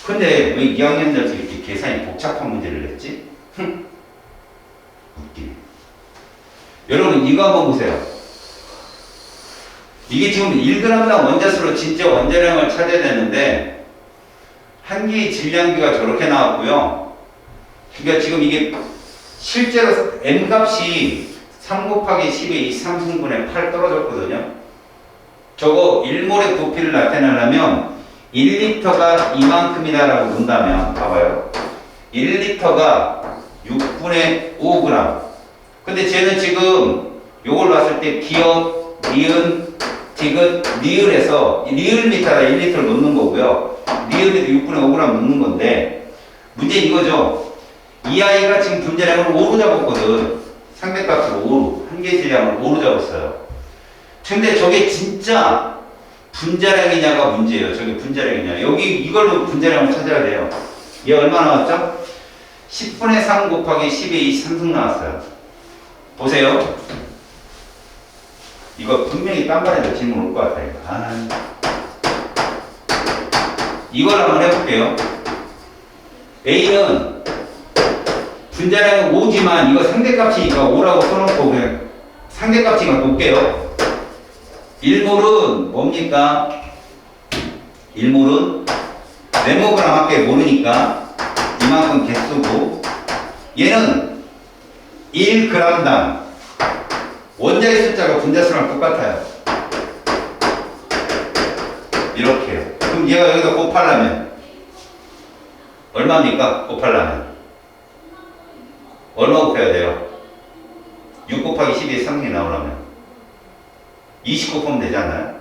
근데 왜 2학년들한테 이렇게 계산이 복잡한 문제를 냈지? 웃기네. 여러분 이거 한번 보세요. 이게 지금 1g당 원자수로 진짜 원자량을 찾아야 되는데 한 개의 질량비가 저렇게 나왔고요. 그러니까 지금 이게 실제로 m값이 3 곱하기 10의 23승분의 8 떨어졌거든요. 저거 1몰의 부피를 나타내려면 1리터가 이만큼이다라고 논다면 봐봐요. 1리터가 6분의 5g. 근데 쟤는 지금 요걸 놨을 때 기억, 니은, 디귿, 리을에서 리을미터가 1리터를 놓는 거고요. 리을미터 6분의 5g 놓는 건데 문제 이거죠. 이 아이가 지금 분자량을 5로 잡았거든. 상대값으로 5로. 한 개 질량을 5로 잡았어요. 근데 저게 진짜 분자량이냐가 문제예요. 저게 분자량이냐. 여기 이걸로 분자량을 찾아야 돼요. 얘 얼마 나왔죠? 10분의 3 곱하기 10의 23승 나왔어요. 보세요. 이거 분명히 딴 반에도 질문 올 것 같아요. 이걸 한번 해볼게요. A는 분자량은 5지만 이거 상대값이니까 5라고 써놓고 그냥 상대값이니까 볼게요. 1몰은 뭡니까? 1몰은 네모그램밖에 모르니까 이만큼 개수고, 얘는 1g당 원자의 숫자가 분자수랑 똑같아요. 이렇게요. 그럼 얘가 여기다 곱하려면 얼마입니까? 곱하려면 얼마 곱해야 돼요? 6 곱하기 12에 3이 나오려면 20 곱하면 되지 않나요?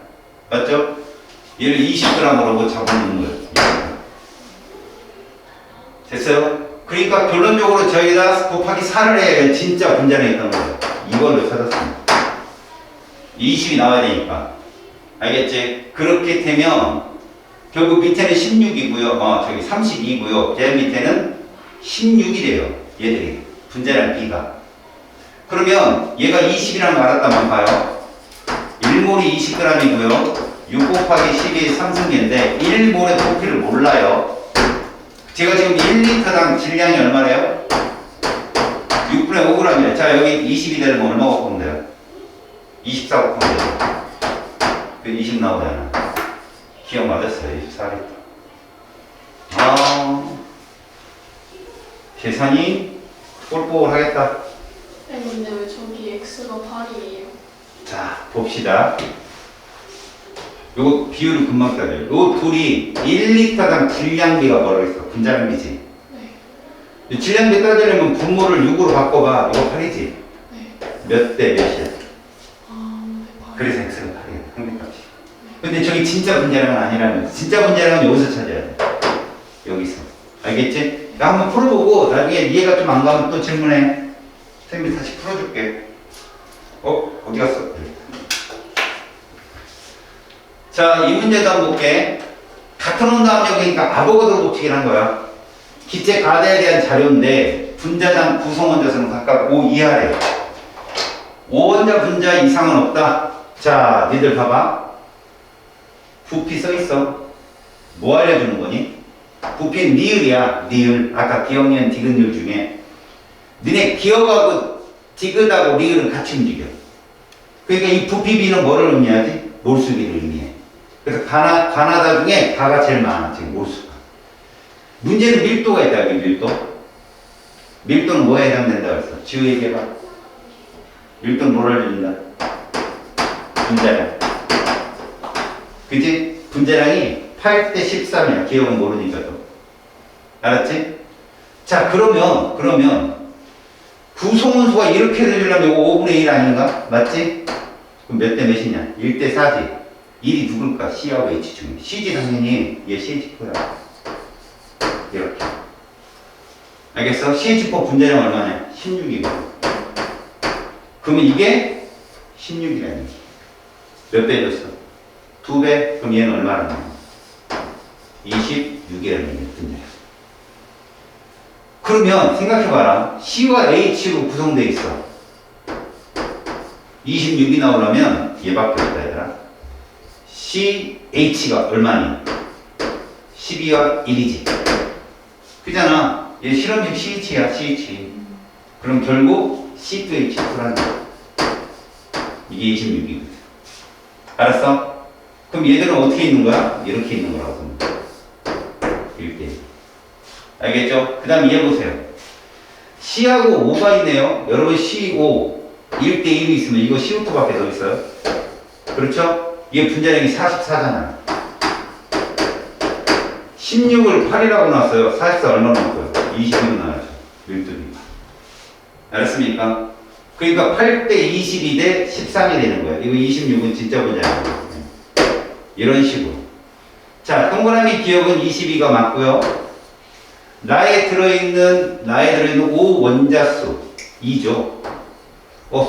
맞죠? 얘를 20g으로 잡아놓는 거예요. 됐어요? 그러니까 결론적으로 저희가 곱하기 4를 해야 진짜 분자량이 있다는 거예요. 이걸로 찾았습니다. 20이 나와야 되니까. 알겠지? 그렇게 되면 결국 밑에는 16이고요. 저기 32고요. 제 밑에는 16이래요. 얘들이. 분자량 B가. 그러면 얘가 20이라는 거 알았다면 봐요. 1몰이 20g이고요. 6 곱하기 12의 3승계인데 1몰의 부피를 몰라요. 제가 지금 1리터당 질량이 얼마래요? 6분의 5g이래요. 자, 여기 20이 되려면 얼마 곱하면 돼요? 24 곱하면 돼요. 그 20 나오잖아. 기억 맞았어요. 24리터. 계산이 꼴꼴 하겠다. 네, 근데 왜 저기 X가 8이에요? 자, 봅시다. 요거 비율을 금방 따져요. 요 둘이 1리터당 질량비가 뭐라고 했어? 분자량비지. 네. 질량비 따지려면 분모를 6으로 바꿔봐. 이거 8이지? 네. 몇 대 몇이야? 네, 8. 그래서 X가 8이야. 상대값이. 근데 저기 진짜 분자량은 아니라면, 진짜 분자량은 여기서 찾아야 돼. 여기서. 알겠지? 나 한번 풀어보고 나중에 이해가 좀 안 가면 또 질문해. 선생님이 다시 풀어줄게. 어디 갔어? 자, 이 문제도 한번 볼게. 같은 온도 압력이니까 아보가드로 법칙이란 거야. 기체 가드에 대한 자료인데 분자당 구성 원자수는 각각 5 이하래. 5원자 분자 이상은 없다. 자, 니들 봐봐. 부피 써있어. 뭐 알려주는 거니? 부피는 니을이야. 니을. 아까 기억년 디귿율 중에 니네 기억하고 디귿하고 니을은 같이 움직여. 그러니까 이 부피비는 뭐를 의미하지? 몰수비를 의미해. 그래서 가나다 중에 가가 제일 많아. 지금 몰수가. 문제는 밀도가 있다. 여기 밀도. 밀도는 뭐에 해당된다고 했어? 지우 얘기해봐. 밀도는 뭘 알려준다? 분자량. 그치? 분자량이 8대 13이야. 기억은 모르니까 또. 알았지? 자, 그러면 구성원수가 이렇게 되려면 이거 5분의 1 아닌가? 맞지? 그럼 몇 대 몇이냐? 1대 4지. 1이 누굴까? C하고 H 중에. C지 당연히. 얘 CH4야. 이렇게. 알겠어? CH4 분자량 얼마냐? 16이고. 그러면 이게 16이라는 얘기. 몇 배 줬어? 2배? 그럼 얘는 얼마라는 거야? 26이라는 얘기야, 분자량. 그러면 생각해봐라. C와 H로 구성되어 있어. 26이 나오려면 얘밖에 없다, 얘들아. CH가 얼마니? 12와 1이지. 그잖아. 얘 실험식 CH야, CH. 그럼 결국 C2H2라는 거야. 이게 26이거든. 알았어? 그럼 얘들은 어떻게 있는 거야? 이렇게 있는 거라고. 1대1. 알겠죠? 그 다음 이해 보세요. C하고 5가 있네요. 여러분 C5 1대 1이 있으면 이거 CO2밖에 더 있어요. 그렇죠? 이게 분자량이 44잖아. 16을 8이라고 나왔어요. 44 얼마 나왔고요? 20으로 나와야죠. 밀도비가. 알았습니까? 그러니까 8대 22 대 13이 되는 거예요. 이거 26은 진짜 분자량이에요. 이런 식으로. 자, 동그라미 기억은 22가 맞고요. 나에 들어있는 5 원자수 2죠.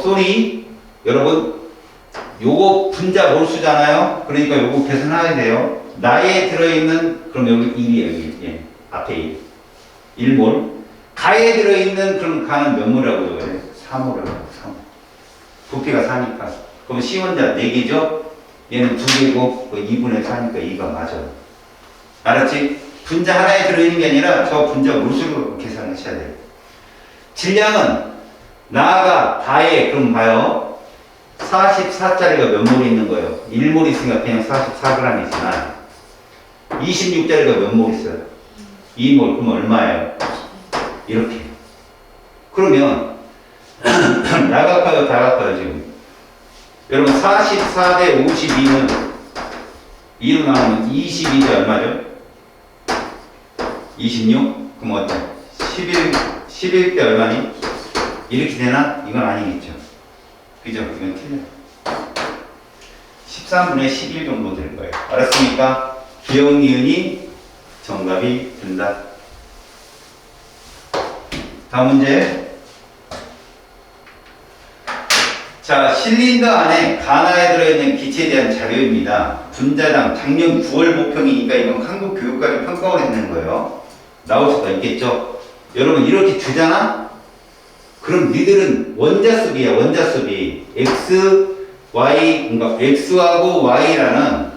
쏘리. 여러분, 요거 분자 몰수잖아요. 그러니까 요거 계산해야 돼요. 나에 들어있는, 그럼 여기 1이에요. 1. 예. 앞에 1. 1몰. 가에 들어있는, 그럼 가는 몇 몰이라고 적어요? 3몰이라고. 3몰. 부피가 4니까. 그럼 C원자 4개죠? 얘는 2개고, 2분의 4니까 2가 맞아요. 알았지? 분자 하나에 들어있는 게 아니라 저 분자 몰수로 계산하셔야 돼요. 질량은 나가 다에, 그럼 봐요. 44짜리가 몇 몰이 있는 거예요? 1몰이 있으니까 그냥 44g이지만 26짜리가 몇 몰 있어요? 2몰. 그럼 얼마예요? 이렇게. 그러면 나각하요, 다각하요, 지금? 여러분, 44대 52는 2로 나오면 22대 얼마죠? 26? 그럼 어때? 11대 얼마니? 이렇게 되나? 이건 아니겠죠. 그죠? 이건 틀려요. 13분의 11 정도 될 거예요. 알았습니까? 기억 니은이 정답이 된다. 다음 문제. 자, 실린더 안에 가나에 들어있는 기체에 대한 자료입니다. 분자당 작년 9월 모평이니까 이건 한국교육과정 평가원에 있는 거예요. 나올 수가 있겠죠. 여러분 이렇게 주잖아? 그럼 니들은 원자수비야, 원자수비. X, Y, 그러니까 X하고 Y라는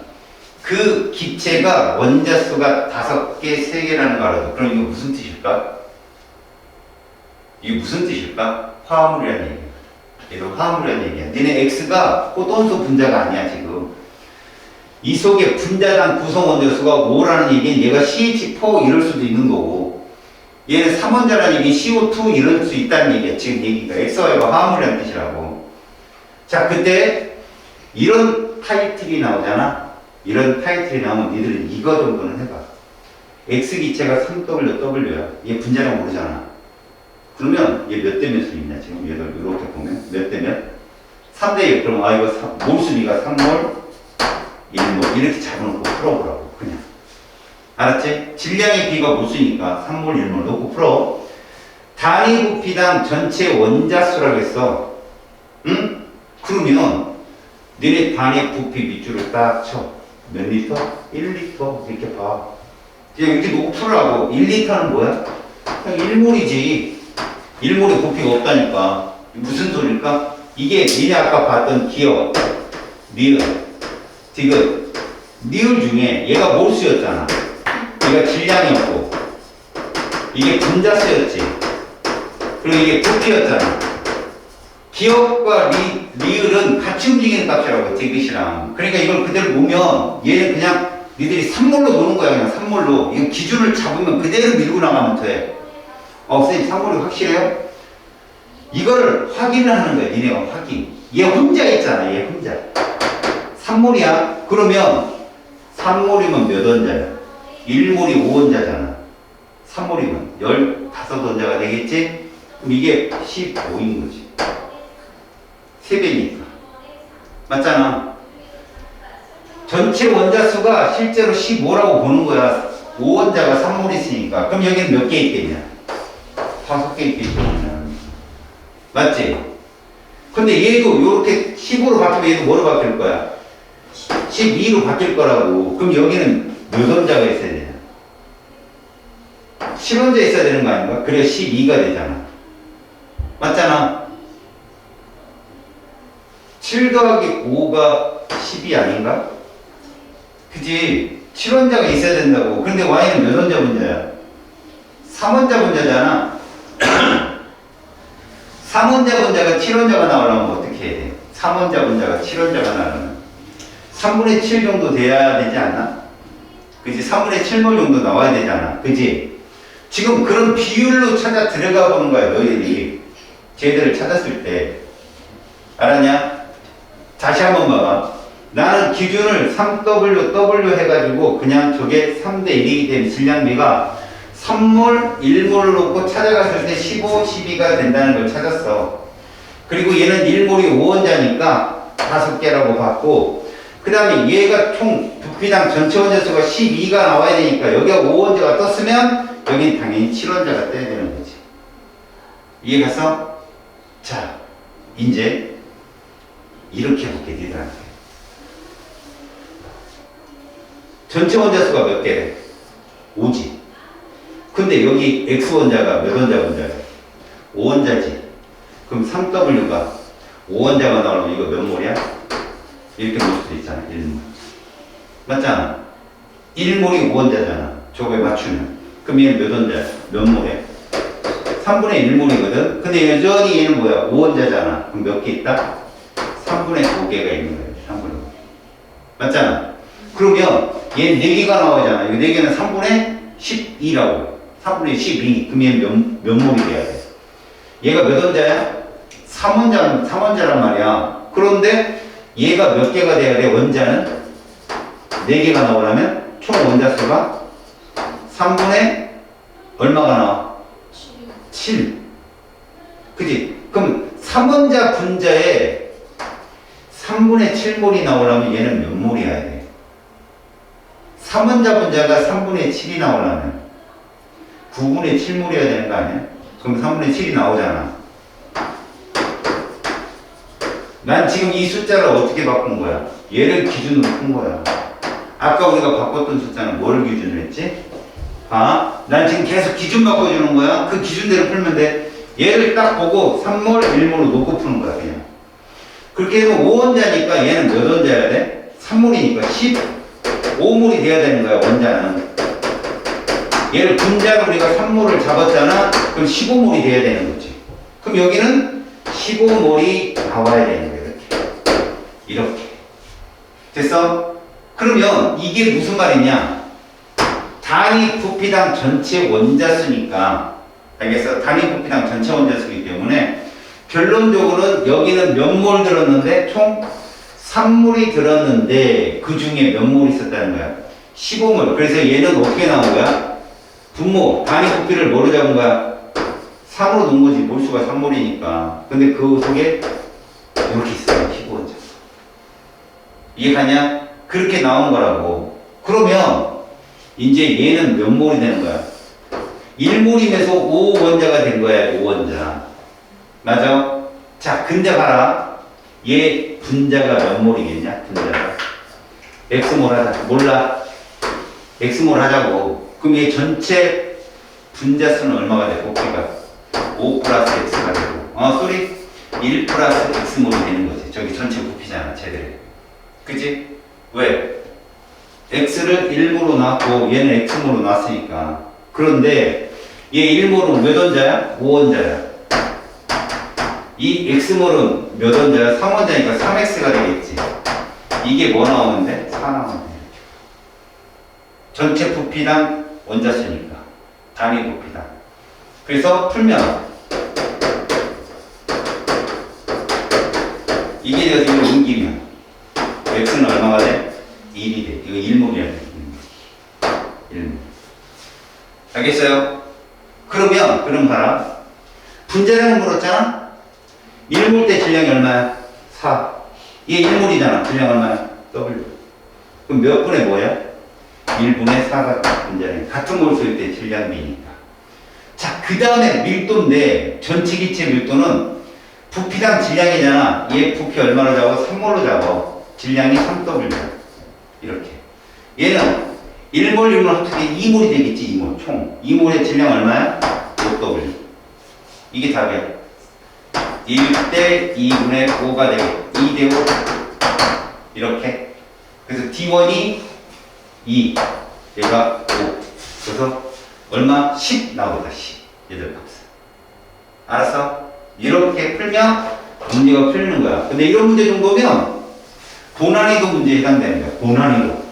그 기체가 원자수가 5개, 3개라는 거 알아도. 그럼 이거 무슨 뜻일까? 이게 무슨 뜻일까? 화합물이라는 얘기야. 얘도 화합물이라는 얘기야. 니네 X가 호돈수 분자가 아니야, 지금. 이 속에 분자당 구성 원자수가 5라는 얘기는 얘가 CH4 이럴 수도 있는 거고, 얘는 3원자라는 얘기 CO2 이럴 수 있다는 얘기야. 지금 얘기가 X와가 화합물이라는 뜻이라고. 자, 그때 이런 타이틀이 나오잖아. 이런 타이틀이 나오면 니들은 이거 정도는 해봐. X 기체가 3WW야. 얘 분자량 모르잖아. 그러면 얘 몇 대 몇을 있냐? 지금 얘들 이렇게 보면 몇 대 몇? 3대 1. 그럼 아 이거 몰수비가 3몰, 1몰 이렇게 잡아놓고 풀어보라고 그냥. 알았지? 질량의 비가 몰수니까 3몰, 1몰 놓고 풀어. 단위 부피당 전체 원자수라고 했어. 응? 그러면 너네 단위 부피 밑줄을 딱 쳐. 몇 리터? 1리터 이렇게 봐. 그냥 이렇게 놓고 풀으라고. 1리터는 뭐야? 그냥 1몰이지. 1몰의 부피가 없다니까. 무슨 소리일까? 이게 니네 아까 봤던 기억, 니은, 디귿, 니을 중에 얘가 몰수였잖아. 얘가 질량이었고 이게 분자수였지. 그리고 이게 부피였잖아. 기억과 리을은 같이 움직이는 값이라고, 디귿이랑. 그러니까 이걸 그대로 놓으면 얘는 그냥 니들이 3몰로 노는 거야. 그냥 3몰로. 이거 기준을 잡으면 그대로 밀고 나가면 돼. 선생님 3몰이 확실해요? 이거를 확인을 하는 거야. 니네가 확인. 얘 혼자 있잖아. 얘 혼자. 3몰이야. 그러면 3몰이면 몇 원자야? 1몰이 5원자잖아. 3몰이면 15원자가 되겠지? 그럼 이게 15인 거지. 3배니까. 맞잖아. 전체 원자수가 실제로 15라고 보는 거야. 5원자가 3몰 있으니까. 그럼 여기는 몇 개 있겠냐? 5개 있겠지. 맞지? 근데 얘도 이렇게 15로 바뀌면 얘도 뭐로 바뀔 거야? 12로 바뀔 거라고. 그럼 여기는 몇 원자가 있어야 되냐? 7원자 있어야 되는 거 아닌가? 그래야 12가 되잖아. 맞잖아. 7 더하기 5가 12 아닌가? 그지? 7원자가 있어야 된다고. 근데 Y는 몇 원자 분자야? 3원자 분자잖아. 3원자 분자가 7원자가 나오려면 어떻게 해야 돼? 3원자 분자가 7원자가 나오려면 3분의 7 정도 돼야 되지 않나? 그지? 3분의 7몰 정도 나와야 되잖아. 그지? 지금 그런 비율로 찾아 들어가 보는 거야, 너희들이. 쟤들을 찾았을 때. 알았냐? 다시 한번 봐봐. 나는 기준을 3W 해가지고 그냥 저게 3대 1이기 때문에 질량비가 3몰, 1몰을 놓고 찾아갔을 때 15, 12가 된다는 걸 찾았어. 그리고 얘는 1몰이 5원자니까 5개라고 봤고, 그 다음에 얘가 총 부피당 전체 원자수가 12가 나와야 되니까 여기가 5원자가 떴으면 여긴 당연히 7원자가 떠야 되는 거지. 이해 갔어? 자, 이제 이렇게 해볼게, 니들한테. 전체 원자수가 몇 개래? 5지. 근데 여기 X원자가 몇 원자 분자야? 5원자지. 그럼 3W가 5원자가 나오면 이거 몇 몰이야? 이렇게 볼 수도 있잖아. 1몰. 맞잖아. 1몰이 5원자잖아. 저거에 맞추면. 그럼 얘는 몇 원자야? 몇 몰이야? 3분의 1몰이거든? 근데 여전히 얘는 뭐야? 5원자잖아. 그럼 몇 개 있다? 3분의 5개가 있는 거야. 3분의 5개. 맞잖아. 그러면 얘 4개가 나오잖아. 이거 4개는 3분의 12라고. 3분의 12. 그럼 얘는 몇 몰이 돼야 돼? 얘가 몇 원자야? 3원자란 말이야. 그런데 얘가 몇 개가 돼야 돼? 원자는 4개가 나오려면 총 원자 수가 3분의 얼마가 나와? 7. 그지? 그럼 3원자 분자에 3분의 7몰이 나오려면 얘는 몇 몰이어야 돼? 3원자 분자가 3분의 7이 나오려면 9분의 7몰이어야 되는 거 아니야? 그럼 3분의 7이 나오잖아. 난 지금 이 숫자를 어떻게 바꾼 거야? 얘를 기준으로 푼 거야. 아까 우리가 바꿨던 숫자는 뭘 기준으로 했지? 난 지금 계속 기준 바꿔주는 거야. 그 기준대로 풀면 돼. 얘를 딱 보고 3몰, 1몰로 놓고 푸는 거야, 그냥. 그렇게 해서 5원자니까 얘는 몇 원자여야 돼? 3몰이니까 15몰이 돼야 되는 거야, 원자는. 얘를 분자로 우리가 3몰을 잡았잖아? 그럼 15몰이 돼야 되는 거지. 그럼 여기는 15몰이 나와야 되는 거야, 이렇게. 됐어? 그러면 이게 무슨 말이냐? 단위 부피당 전체 원자수니까, 알겠어? 단위 부피당 전체 원자수이기 때문에 결론적으로는 여기는 몇 몰 들었는데 총 3몰이 들었는데 그 중에 몇 몰이 있었다는 거야? 15몰. 그래서 얘는 어떻게 나온 거야? 분모, 단위 부피를 뭐로 잡은 거야? 3으로 놓은 거지. 몰수가 3몰이니까. 근데 그 속에 이렇게 있어요. 15원자. 이해가냐? 그렇게 나온 거라고. 그러면 이제 얘는 몇 몰이 되는 거야? 1몰이면서 5원자가 된 거야. 5원자. 맞아? 자, 근데 봐라. 얘 분자가 몇 몰이겠냐? 분자가. X몰 하자. 몰라. X몰 하자고. 그럼 얘 전체 분자수는 얼마가 돼? 부피가 5 플러스 X가 되고. 소리? 1 플러스 X몰이 되는 거지. 저기 전체 부피잖아. 제대로. 그치? 왜? X를 1몰로 놨고 얘는 X몰로 놨으니까. 그런데 얘 1몰은 몇 원자야? 5원자야. 이 X몰은 몇 원자야? 3원자니까 3X가 되겠지. 이게 뭐 나오는데? 4 나오는데. 전체 부피당 원자수니까. 단위 부피당. 그래서 풀면 이게 여기로 옮기면 X는 얼마가 돼? 1이 돼. 이거 1몰이야. 1몰. 알겠어요? 그럼 봐라. 분자량은 물었잖아? 1몰 때 질량이 얼마야? 4. 얘 1몰이잖아. 질량 얼마야? W. 그럼 몇 분의 뭐야? 1분의 4가 분자량. 같은 몰수일 때 질량 B니까. 자, 그 다음에 밀도인데, 전체 기체 밀도는 부피당 질량이잖아. 얘 부피 얼마로 잡아? 3몰로 잡아. 질량이 3W. 이렇게. 얘는 1몰, 1몰 합쳐서 2몰이 되겠지, 2몰. 총. 2몰의 질량 얼마야? 5W. 이게 답이야. 1대 2분의 5가 되고 2대 5 이렇게. 그래서 D1이 2 얘가 5 그래서 얼마? 10 나오다. 10 얘들 값은. 알았어? 이렇게 풀면 문제가 풀리는 거야. 근데 이런 문제 정도면 고난이도 문제에 해당되는 거야. 고난이도.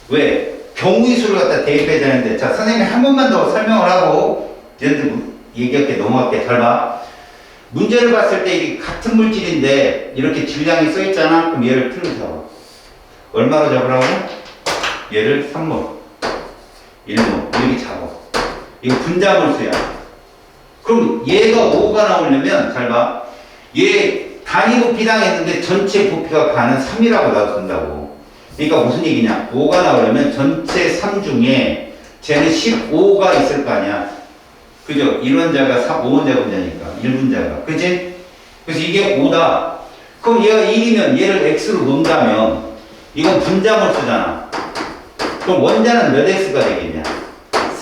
왜? 경우의 수를 갖다 대입해야 되는데, 자, 선생님이 한 번만 더 설명을 하고 얘들 얘기할게. 넘어갈게. 잘 봐. 문제를 봤을 때 이게 같은 물질인데 이렇게 질량이 써 있잖아. 그럼 얘를 틀로 잡아. 얼마로 잡으라고? 얘를 3몰, 1몰 이렇게 잡아. 이거 분자몰수야. 그럼 얘가 5가 나오려면 잘 봐. 얘 단위 부피당 했는데 전체 부피가 반은 3이라고 놔둔다고. 그러니까 무슨 얘기냐? 5가 나오려면 전체 3 중에 쟤는 15가 있을 거 아니야. 그죠? 1원자가 5원자 분자니까 1분자가. 그치? 그래서 이게 5다. 그럼 얘가 1이면 얘를 X로 놓는다면 이건 분자몰수잖아. 그럼 원자는 몇 X가 되겠냐?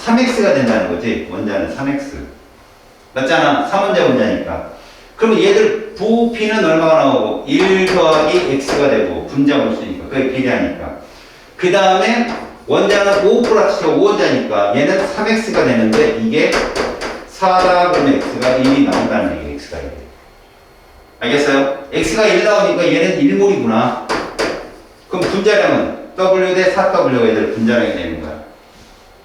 3X가 된다는 거지. 원자는 3X. 맞잖아. 3원자 분자니까. 그러면 얘들 부피는 얼마가 나오고 1 더하기 X가 되고 분자몰수니까. 그게 비례하니까. 그 다음에 원자는 5 플러스 5원자니까 얘는 3X가 되는데 이게 4다 그러면 X가 1이 나온다는 얘기예요. X가 1. 알겠어요? X가 1 나오니까 얘는 1몰이구나. 그럼 분자량은 W 대 4W가 얘들 분자량이 되는 거야.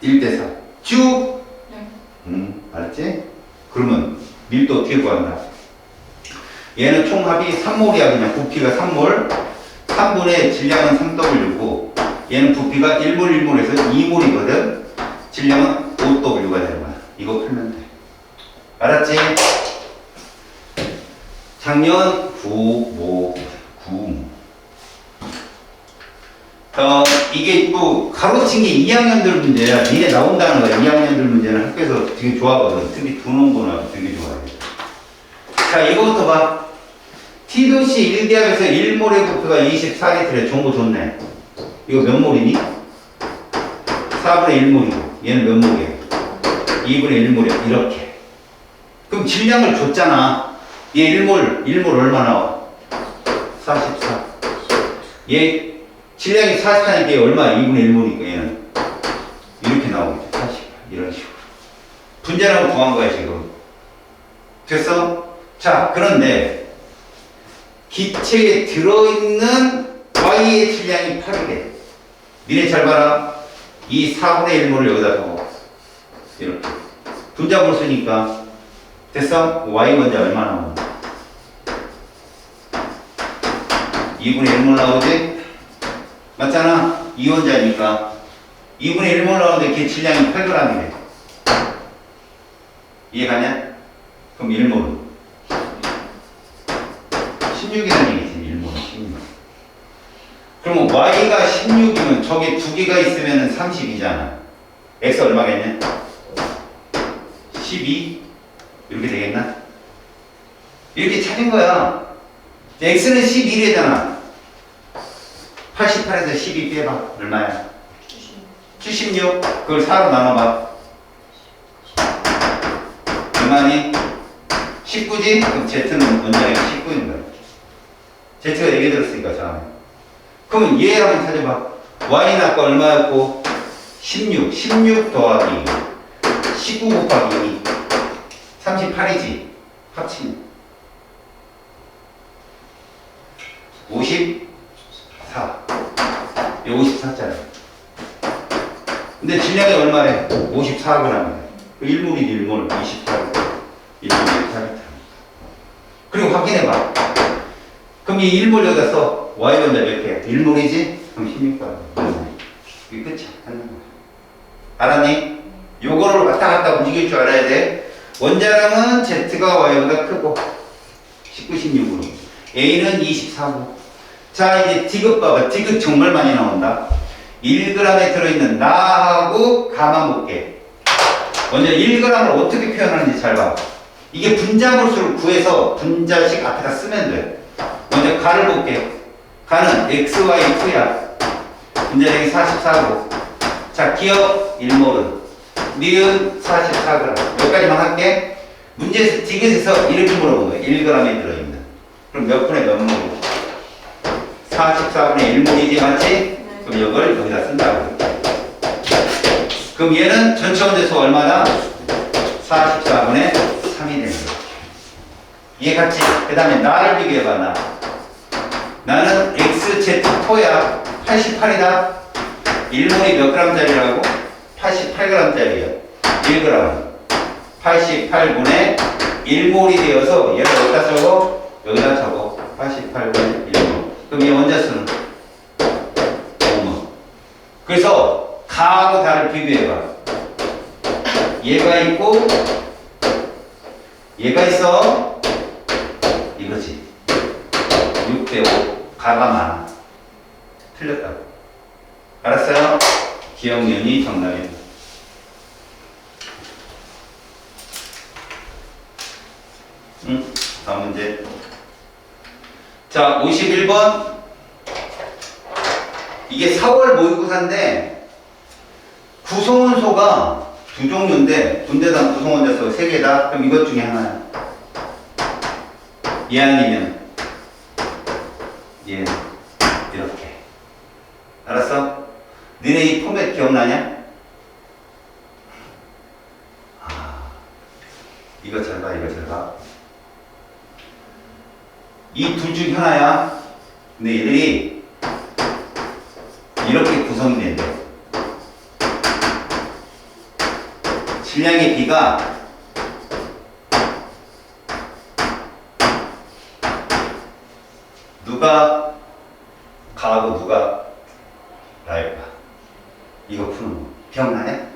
1대 4. 쭉. 네. 알았지? 그러면 밀도 어떻게 구한다? 얘는 총합이 3몰이야. 그냥 부피가 3몰. 3분의 질량은 3W고 얘는 부피가 1몰 1몰에서 2몰이거든. 질량은 5W가 되는 거야. 이거 풀면 돼. 알았지? 작년 9모. 이게 또 가로친 게 2학년들 문제야. 니네 나온다는 거야. 2학년들 문제는 학교에서 되게 좋아하거든. 특히 두 농구나 되게 좋아해. 자, 이거부터 봐. T도시 1기압에서 1몰의 부피가 24리터래. 정보 좋네. 이거 몇 몰이니? 4분의 1몰이고. 얘는 몇 몰이야? 2분의 1몰이야. 이렇게. 그럼 질량을 줬잖아. 얘 1몰 얼마 나와? 44. 얘 질량이 44니까 얘 얼마야? 2분의 1몰이니까 얘는 이렇게 나오겠죠. 48. 이런 식으로. 분자량을 구한 거야, 지금. 됐어? 자, 그런데 기체에 들어있는 Y의 질량이 8이래. 니네 잘 봐라. 이 4분의 1몰을 여기다 둬. 이렇게. 분자물 쓰니까. 됐어? Y 원자 얼마 나오나? 2분의 1몰 나오지? 맞잖아? 2원자니까 2분의 1몰 나오는데 걔 질량이 8g이래. 이해가냐? 그럼 1몰은 16이라는 얘기지. 1몰은 16. 그러면 Y가 16이면 저게 두 개가 있으면 30이잖아. X 얼마겠냐? 12? 이렇게 되겠나? 이렇게 찾은 거야. X는 11이잖아. 88에서 12 빼봐. 얼마야? 76. 그걸 4로 나눠봐. 얼마니? 19지? 그럼 Z는 원자량이 19인 거야. Z가 얘기 들었으니까 자. 그러면 얘 한번 찾아봐. Y는 아까 얼마였고? 16. 16 더하기 19 곱하기 2. 38이지? 합치면. 54. 이 54짜리. 근데 질량이 얼마래? 54g이래. 1몰이지, 1몰. 24g. 1몰 24g. 그리고 확인해봐. 그럼 이 1몰 여기다 써. Y 원자 몇 개야? 1몰이지? 그럼 16g. 이게 끝이야. 하는 거야. 알았니? 요거를 왔다 갔다 움직일 줄 알아야 돼. 원자량은 Z가 Y보다 크고 19, 16으로. A는 24고. 자, 이제 디귿 봐봐. 디귿 정말 많이 나온다. 1g에 들어있는 나하고 가만 볼게. 먼저 1g을 어떻게 표현하는지 잘 봐. 이게 분자물수를 구해서 분자식 앞에다 쓰면 돼. 먼저 가를 볼게. 가는 XY2야. 분자량이 44고. 자, 기억 1몰은. 니은 44g. 여기까지만 할게. 문제에서 디귿에서 이렇게 물어본 거야. 1g에 들어있는. 그럼 몇 분의 몇 몰? 44분의 1몰이지, 맞지? 네. 그럼 이걸 여기다 쓴다고. 그럼 얘는 전체 원자수 얼마다? 44분의 3이 되는 거야. 이해갔지? 그 다음에 나를 비교해봐, 나. 나는 XZ4야. 88이다. 1몰이 몇 g짜리라고? 88g짜리야. 1g. 88분의 1몰이 되어서 얘를 여기다 적어? 여기다 적어. 88분의 1몰. 그럼 이 원자수는 5몰. 그래서 가하고 다를 비교해봐. 얘가 있고 얘가 있어. 이거지. 6대5. 가가 많아. 틀렸다고. 알았어요? 기억면이 정답입니다. 다음 문제. 자, 51번. 이게 4월 모의고사인데 구성원소가 두 종류인데 분대당 구성원자수 3개다. 그럼 이것 중에 하나야. 얘 아니면 얘. 이렇게. 알았어? 너네 이 포맷 기억나냐? 이거 잘 봐, 이거 잘 봐. 이 둘 중 하나야. 근데 얘들이 이렇게 무성인데 질량의 B가 누가 가하고 누가 나일까? 이거 푸는 거 기억나네?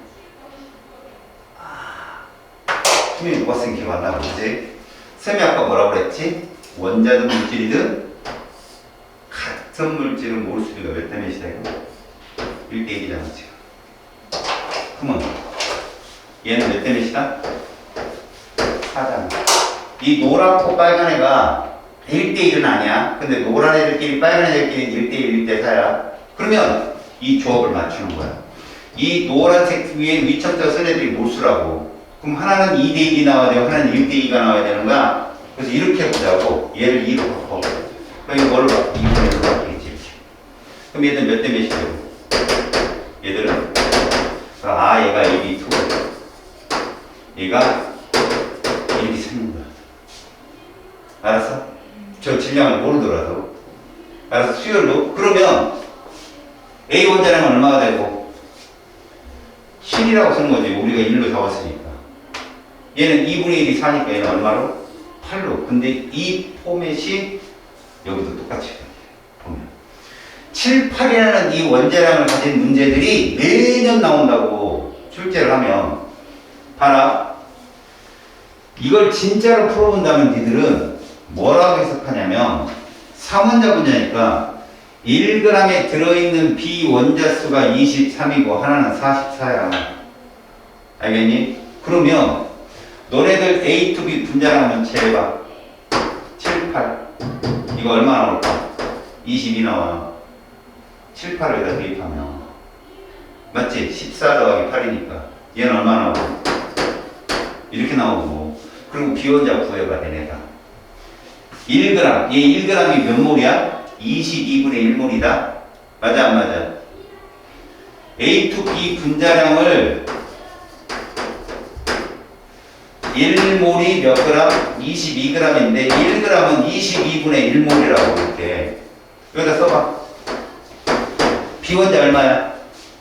수명이 누가 쓴 기억 안 나고 그지? 쌤이 아까 뭐라고 그랬지? 원자든 물질이든 같은 물질은 몰수비가 몇 대 몇이다 이거? 1대 1이잖아 지금. 그러면 얘는 몇 대 몇이다? 4잖아. 이 노랗고 빨간 애가 1대 1은 아니야. 근데 노란 애들끼리 빨간 애들끼리 1대 1, 1대 4야. 그러면 이 조합을 맞추는 거야. 이 노란색 위에 위첨자 쓴 애들이 몰수라고. 그럼 하나는 2대 1이 나와야 되고 하나는 1대 2가 나와야 되는 거야. 그래서 이렇게 해보자고. 얘를 2로 바꿔. 그럼 이거 뭐를 바꿔? 2분의 1로 바뀌겠지 이렇게. 그럼 얘들 몇 대 몇이 되고? 얘들은 얘가 AB2 얘가 이렇게 생긴 거야. 알았어? 저 질량을 모르더라도. 알았어? 수열도. 그러면 A 원자량은 얼마가 되고? 7이라고 쓰는 거지. 우리가 1로 잡았으니까. 얘는 2분의 1이 4니까 얘는 얼마로? 8로. 근데 이 포맷이 여기도 똑같이 보면 7, 8이라는 이 원자량을 가진 문제들이 매년 나온다고 출제를 하면 봐라. 이걸 진짜로 풀어본다면 니들은 뭐라고 해석하냐면 3원자 분자니까 1g에 들어있는 비원자 수가 23이고 하나는 44야. 알겠니? 그러면 너네들 A to B 분자량은 재봐. 7, 8 이거 얼마 나올까? 22 나와. 7, 8을 여기다 대입하면 맞지? 14 더하기 8이니까 얘는 얼마 나오고? 이렇게 나오고. 그리고 비원자 구해봐 되네가 1g 얘 1g이 몇 몰이야? 22분의 1몰이다. 맞아 안 맞아? A to B 분자량을 1몰이 몇 그램? 22g인데 1g은 22분의 1몰이라고 이렇게 여기다 써봐. 비원자 얼마야?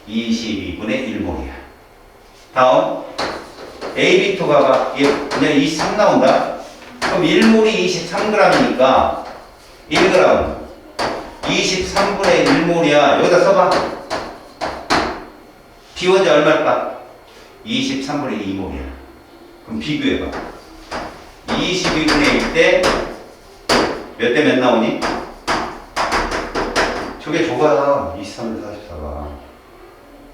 22분의 1몰이야. 다음 AB2 가봐. 얘 그냥 23 나온다. 그럼 1몰이 23g이니까 1g 23분의 1몰이야. 여기다 써봐. 비원자 얼마일까? 23분의 2몰이야. 그럼 비교해봐. 22분의 1대 몇 대 몇 나오니? 저게 좁아요. 23대 44가.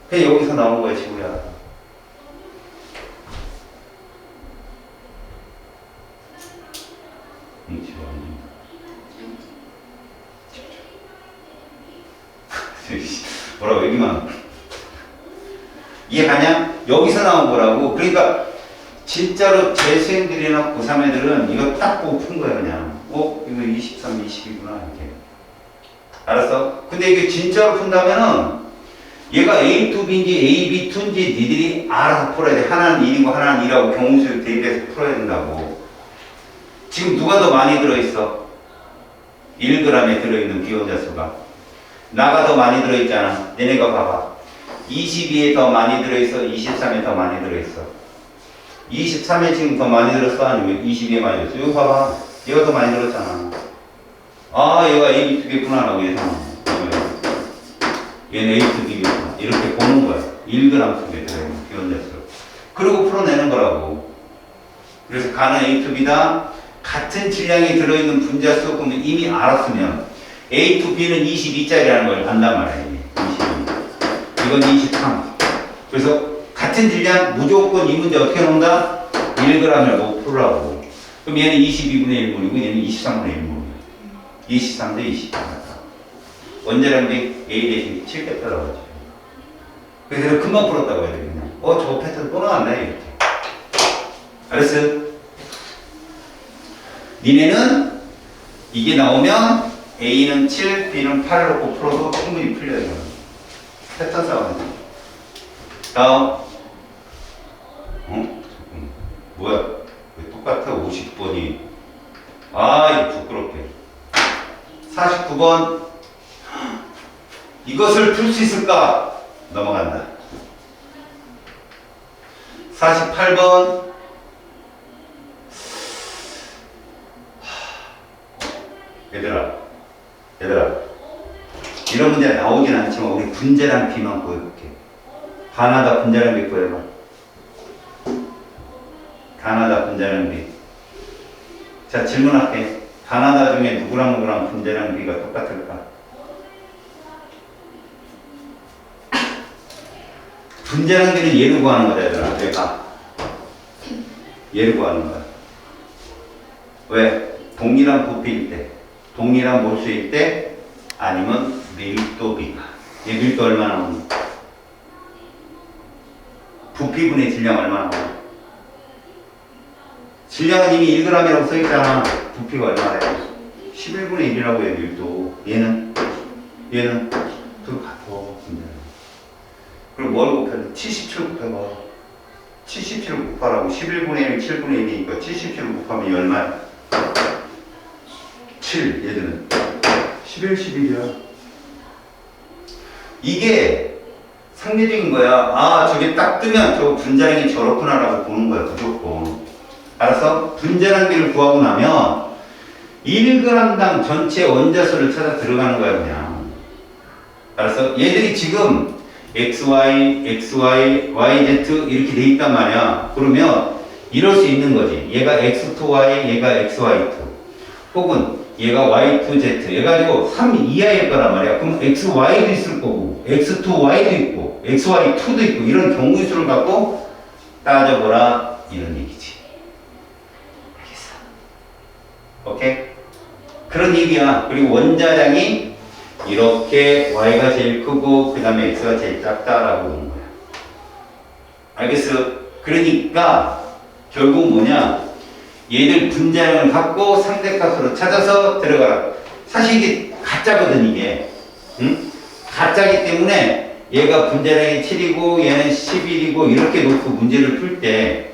그냥 여기서 나온 거야, 지구야. 뭐라고 여기만 이해가냐? 여기서 나온 거라고. 그러니까 진짜로 재수생들이나 고3 애들은 이거 딱 보고 푼 거야 그냥. 이거 23, 22구나 이렇게. 알았어? 근데 이게 진짜로 푼다면은 얘가 A2B인지 AB2인지 니들이 알아서 풀어야 돼. 하나는 1이고 하나는 2라고 경우수를 대입해서 풀어야 된다고. 지금 누가 더 많이 들어있어? 1g에 들어있는 비원자 수가. 나가 더 많이 들어있잖아. 얘네가 봐봐. 22에 더 많이 들어있어? 23에 더 많이 들어있어? 23에 지금 더 많이 들었어? 아니면 22에 많이 들었어? 이거 봐봐. 얘가 더 많이 들었잖아. 얘가 AB2B구나 라고 예상하는 거야. 얘는 A2B구나. 이렇게 보는 거야. 1g 속에 들어있는 비원자 수. 그리고 풀어내는 거라고. 그래서 가는 A2B다. 같은 질량이 들어있는 분자 수 그러면 이미 알았으면 A to B는 22짜리라는 걸 안단 말이야. 22. 이건 23. 그래서 같은 질량 무조건 이 문제 어떻게 놓는다? 1g을 놓고 풀으라고. 그럼 얘는 22분의 1몰이고 얘는 23분의 1몰이야. 23 대 20. 원자량이 A 대신 7대 빼라고 하죠. 그래서 금방 풀었다고 해야 돼. 그냥. 저 패턴 또 나왔네. 이렇게. 알았어? 니네는 이게 나오면 A는 7, B는 8을 놓고 풀어도 충분히 풀려요. 패턴 싸움은. 다음. 뭐야? 왜 똑같아? 50번이. 이거 부끄럽게. 49번. 이것을 풀 수 있을까? 넘어간다. 48번. 얘들아. 이런 문제 나오진 않지만 우리 분자량 비만 보여볼게. 가나다 분자량 비 보여봐. 가나다 분자량 비. 자, 질문할게. 가나다 중에 누구랑 분자량 비가 똑같을까? 분자량 비는 얘를 구하는 거다, 얘들아. 내가. 얘를 구하는 거야. 왜? 동일한 부피일 때, 동일한 몰수일 때, 아니면 밀도비가. 얘 밀도 얼마나 오는? 부피분의 질량 얼마나 오는? 질량은 이미 1g이라고 써있잖아. 부피가 얼마나 돼? 11분의 1이라고 해, 밀도. 얘는 둘 같아. 그럼 뭘 곱해? 77 곱해봐. 77을 곱하라고. 11분의 1, 7분의 1이니까 77을 곱하면 얼마야? 7. 얘들은 11, 11이야. 이게 상대적인 거야. 아, 저게 딱 뜨면 저 분자량이 저렇구나라고 보는 거야, 무조건. 알았어? 분자량비를 구하고 나면 1g당 전체 원자수를 찾아 들어가는 거야, 그냥. 알았어? 얘들이 지금 XY, YZ 이렇게 돼 있단 말이야. 그러면 이럴 수 있는 거지. 얘가 X2Y, 얘가 XY2. 혹은 얘가 Y2Z. 얘가지고 3 이하일 거란 말이야. 그럼 XY도 있을 거고, X2Y도 있고, XY2도 있고, 이런 경우의 수를 갖고 따져보라. 이런 얘기지. 알겠어? 오케이? 그런 얘기야. 그리고 원자량이 이렇게 Y가 제일 크고 그 다음에 X가 제일 작다라고 보는 거야. 알겠어? 그러니까 결국 뭐냐, 얘들 분자량을 갖고 상대값으로 찾아서 들어가라. 사실 이게 가짜거든, 이게. 응? 가짜기 때문에 얘가 분자량이 7이고 얘는 11이고 이렇게 놓고 문제를 풀 때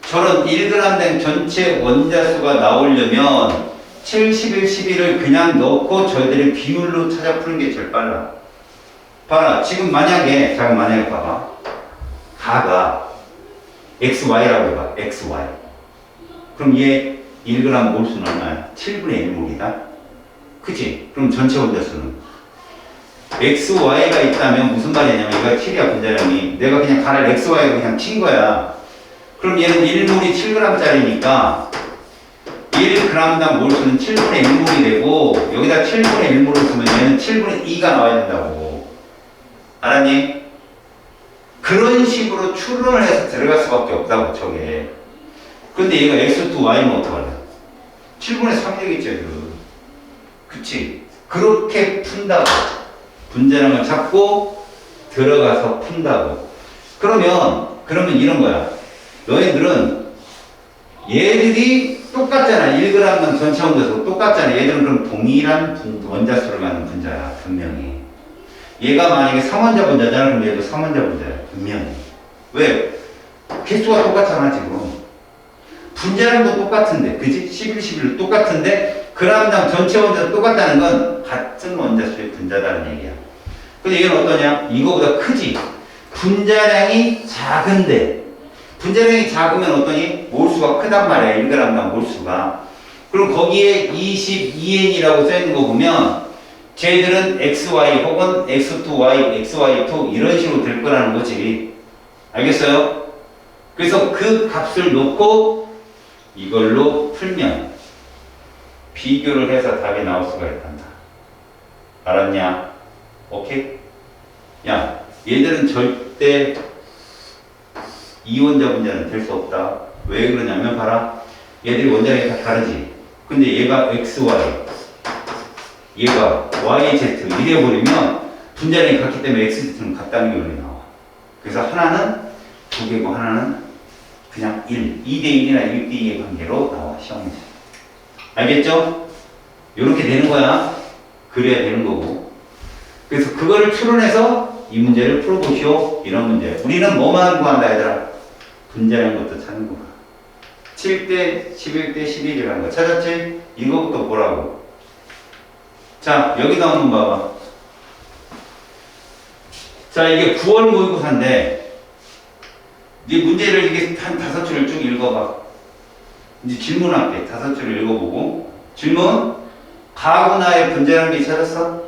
저런 1g당 전체 원자수가 나오려면 7, 11, 11을 그냥 넣고 저희들의 비율로 찾아 푸는 게 제일 빨라. 봐라. 지금 만약에 봐봐. 가가 XY라고 해봐. XY. 그럼 얘 1g 몰수는 얼마야? 7분의 1몰이다. 그치? 그럼 전체 원자수는 XY가 있다면 무슨 말이냐면 얘가 7이야, 분자량이. 내가 그냥 가를 XY로 그냥 친 거야. 그럼 얘는 1몰이 7g짜리니까 1g당 몰수는 7분의 1몰이 되고 여기다 7분의 1몰을 쓰면 얘는 7분의 2가 나와야 된다고. 알았니? 그런 식으로 추론을 해서 들어갈 수밖에 없다고, 저게. 근데 얘가 X2Y는 어떡할래? 7분의 3이 되겠죠, 이거. 그치? 그렇게 푼다고. 분자량을 잡고 들어가서 푼다고. 그러면 이런 거야. 너희들은 얘들이 똑같잖아. 1g당 전체 원자수 똑같잖아. 얘들은 그럼 동일한 원자수를 갖는 분자야, 분명히. 얘가 만약에 3원자 분자잖아. 그럼 얘도 3원자 분자야, 분명히. 왜? 개수가 똑같잖아, 지금. 분자량도 똑같은데, 그지? 11, 11도 똑같은데, g당 전체 원자수 똑같다는 건 같은 원자수의 분자다는 얘기야. 근데 얘는 어떠냐? 이거보다 크지? 분자량이 작은데, 분자량이 작으면 어떠니? 몰수가 크단 말이야. 1g당 몰수가. 그럼 거기에 22N이라고 써있는 거 보면 쟤들은 XY 혹은 X2Y, XY2 이런 식으로 될 거라는 거지. 알겠어요? 그래서 그 값을 놓고 이걸로 풀면 비교를 해서 답이 나올 수가 있단다. 알았냐? 오케이? 야, 얘들은 절대 이원자 분자는 될 수 없다. 왜 그러냐면 봐라. 얘들이 원자량이 다 다르지. 근데 얘가 XY, 얘가 YZ 이래버리면 분자량이 같기 때문에 XZ는 같다는 게 원래 나와. 그래서 하나는 2개고 하나는 그냥 1, 2대1이나 1대2의 관계로 나와, 시험에서. 알겠죠? 이렇게 되는 거야. 그래야 되는 거고. 그래서 그거를 추론해서 이 문제를 풀어보시오. 이런 문제. 우리는 뭐만 구한다, 얘들아? 분자량부터 찾는 거야. 7대, 11대, 11이라는 거 찾았지? 이거부터 보라고. 자, 여기 나오는 거 봐봐. 자, 이게 9월 모의고사인데, 이제 문제를 이게 한 5줄을 쭉 읽어봐. 이제 질문할게. 5줄을 읽어보고. 질문. 가하고 나의 분자량비 찾았어?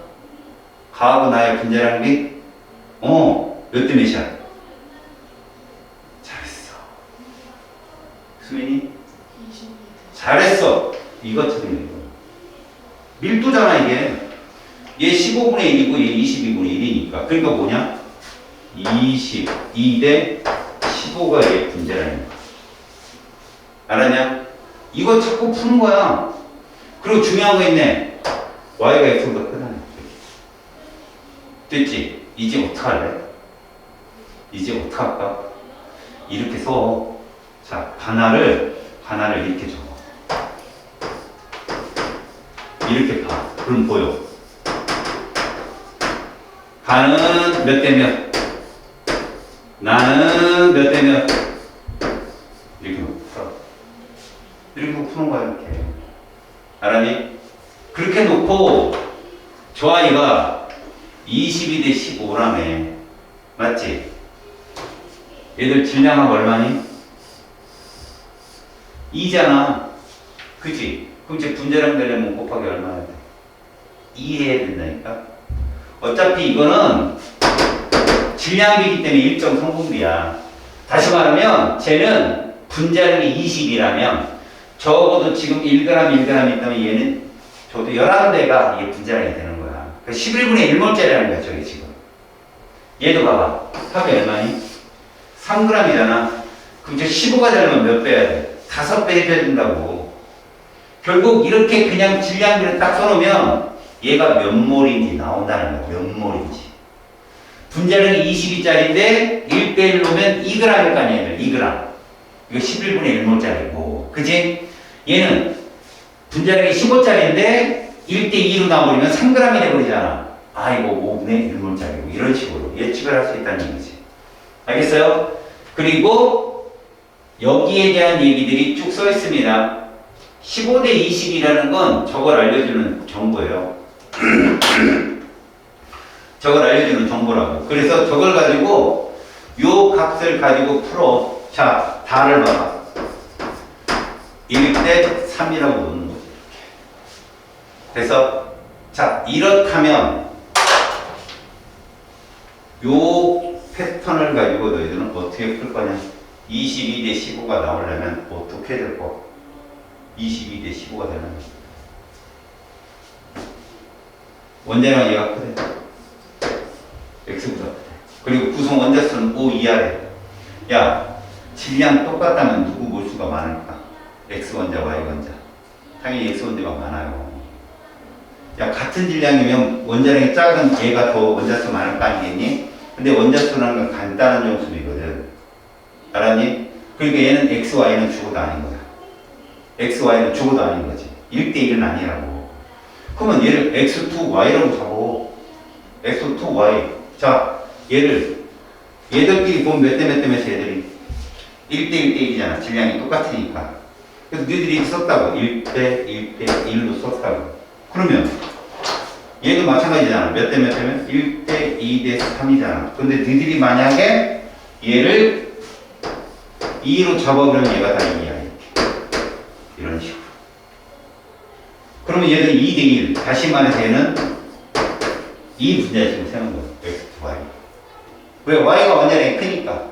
가하고 나의 분자량비? 몇 대 몇이야? 잘했어. 수민이? 22. 잘했어. 이것처럼 이거. 밀도잖아, 이게. 얘 15분의 1이고 얘 22분의 1이니까. 그러니까 뭐냐? 22 대 15가 얘 분자량이야. 알았냐? 이거 자꾸 푸는 거야. 그리고 중요한 거 있네. y가 x보다 크다네. 됐지? 이제 어떡할래? 이제 어떡할까? 이렇게 써. 자, 반화를 이렇게 적어. 이렇게 봐. 그럼 보여. 반은 몇 대 몇? 나는 몇 대 몇? 이렇게 놓고 풀어. 이렇게 놓고 푸는 거야, 이렇게. 알았니? 그렇게 놓고 저 아이가 22 대 15라며. 맞지? 얘들 질량하고 얼마니? 2잖아. 그치? 그럼 이제 분자량 되려면 곱하기 얼마야 돼? 2 해야 된다니까? 어차피 이거는 질량비이기 때문에 일정 성분비야. 다시 말하면 쟤는 분자량이 20이라면 적어도 지금 1g 있다면 얘는 저도 11대가 이게 분자량이 되는 거야. 그 11분의 1몰짜리라는 거야, 저게 지금. 얘도 봐봐. 합이 얼마니? 3g이잖아. 그럼 저 15가 되려면 몇 배 해야 돼? 5배 해줘야 된다고. 결국 이렇게 그냥 질량비를 딱 써놓으면 얘가 몇 몰인지 나온다는 거야. 몇 몰인지. 분자량이 22짜리인데 1대1 놓으면 2g일 거 아니야, 얘들. 2g. 이거 11분의 1몰짜리고. 그치? 얘는 분자량이 15짜리인데 1대2로 나와버리면 3g이 돼버리잖아. 아, 이거 5분의 1몰짜리고. 이런 식으로 예측을 할 수 있다는 얘기지. 알겠어요? 그리고 여기에 대한 얘기들이 쭉 써 있습니다. 15대 20이라는 건 저걸 알려주는 정보예요. 저걸 알려주는 정보라고. 그래서 저걸 가지고 요 값을 가지고 풀어. 자, 다를 봐봐. 1대 3이라고 놓는 거지. 그래서 자, 이렇다면 요 패턴을 가지고 너희들은 어떻게 풀 거냐? 22 대 15가 나오려면 어떻게 될 거? 22 대 15가 되려면 원자량 얘가 크대. x보다 크대. 그리고 구성 원자수는 5 이하래. 야, 질량 똑같다면 누구 몰수가 많을까? x 원자, y 원자. 당연히 x 원자가 많아요. 야, 같은 질량이면 원자량이 작은 얘가 더 원자수 많을 거 아니겠니? 근데 원자수라는 건 간단한 정수이거든. 알았니? 그러니까 얘는 x, y는 죽어도 아닌 거야. x, y는 죽어도 아닌 거지. 1대1은 아니라고. 그러면 얘를 x2y라고 잡어. x2y. 자, 얘들끼리 보면 몇 대 몇 대 몇 얘들이 1대1대1이잖아. 질량이 똑같으니까. 그래서 너희들이 썼다고. 1대 1대 1로 썼다고. 그러면 얘도 마찬가지잖아. 몇 대 몇 대면 1대 2대 3이잖아. 근데 너희들이 만약에 얘를 2로 잡아버리면 얘가 다 2야. 이렇게. 이런 식으로. 그러면 얘는 2대 1. 다시 말해서 얘는 2 분자식으로 세는 거야. x, y. 왜? y가 원자량이 크니까.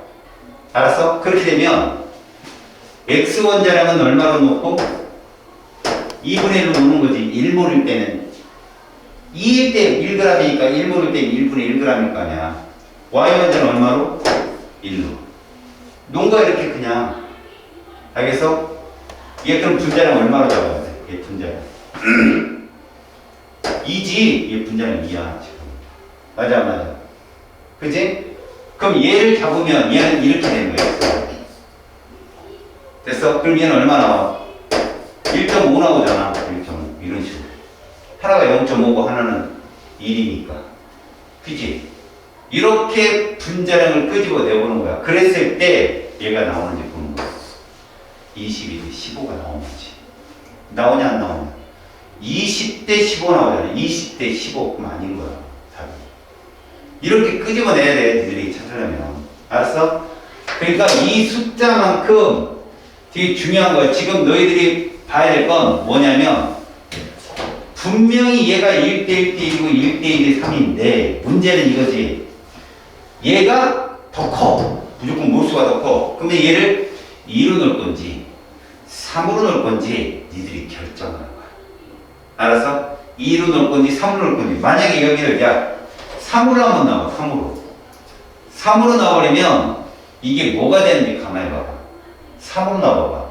알았어? 그렇게 되면 x 원자량은 얼마로 놓고 2분의 1로 놓는 거지. 1몰일 때는 2일 때 1g이니까 1몰일 때는 1분의 1g일 거 아니야. y 원자는 얼마로? 1로. 놓은 거야, 이렇게 그냥. 알겠어? 얘 그럼 분자량 얼마로 잡아야 돼? 얘 분자량. 2지? 얘 분자량 2야, 지금. 맞아. 그지? 그럼 얘를 잡으면 얘는 이렇게 되는 거야. 됐어? 그럼 얘는 얼마 나와? 1.5 나오잖아. 1.5. 이런 식으로. 하나가 0.5고 하나는 1이니까. 그치? 이렇게 분자량을 끄집어 내보는 거야. 그랬을 때 얘가 나오는지 보는 거야. 22대 15가 나오는 거지. 나오냐 안 나오냐? 20대 15 나오잖아. 20대 15. 그럼 아닌 거야. 답이. 이렇게 끄집어내야 돼, 니들이 찾으려면. 알았어? 그러니까 이 숫자만큼 되게 중요한 거야. 지금 너희들이 봐야 될 건 뭐냐면, 분명히 얘가 1대 1대 1이고 1대 1대 3인데, 문제는 이거지. 얘가 더 커. 무조건 몰수가 더 커. 그러면 얘를 2로 넣을 건지, 3으로 넣을 건지, 니들이 결정하는 거야. 알았어? 2로 넣을 건지, 3으로 넣을 건지. 만약에 여기를, 야, 3으로 한번 나와, 3으로. 3으로 나와버리면, 이게 뭐가 되는지 가만히 봐봐. 3으로 나와봐.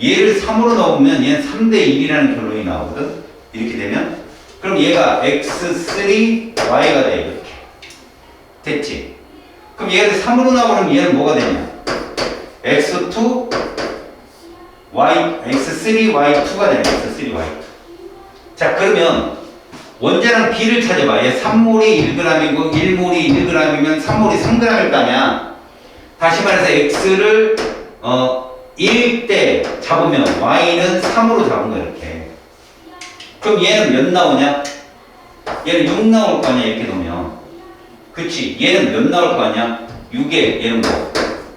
얘를 3으로 넣으면 얘는 3대 1이라는 결론이 나오거든? 이렇게 되면. 그럼 얘가 x3, y가 돼, 이렇게. 됐지? 그럼 얘를 3으로 나와버리면 얘는 뭐가 되냐? x2, x3, y2가 되네, x3, y2. 자, 그러면 원자랑 B를 찾아봐. 얘 3몰이 1g이고 1몰이 1g이면 3몰이 3g일 거 아니야? 다시 말해서 x를 1대 잡으면 y는 3으로 잡은 거야, 이렇게. 그럼 얘는 몇 나오냐? 얘는 6 나올 거 아니야, 이렇게 놓으면. 그치? 얘는 몇 나올 거 아니야? 6에 얘는 뭐?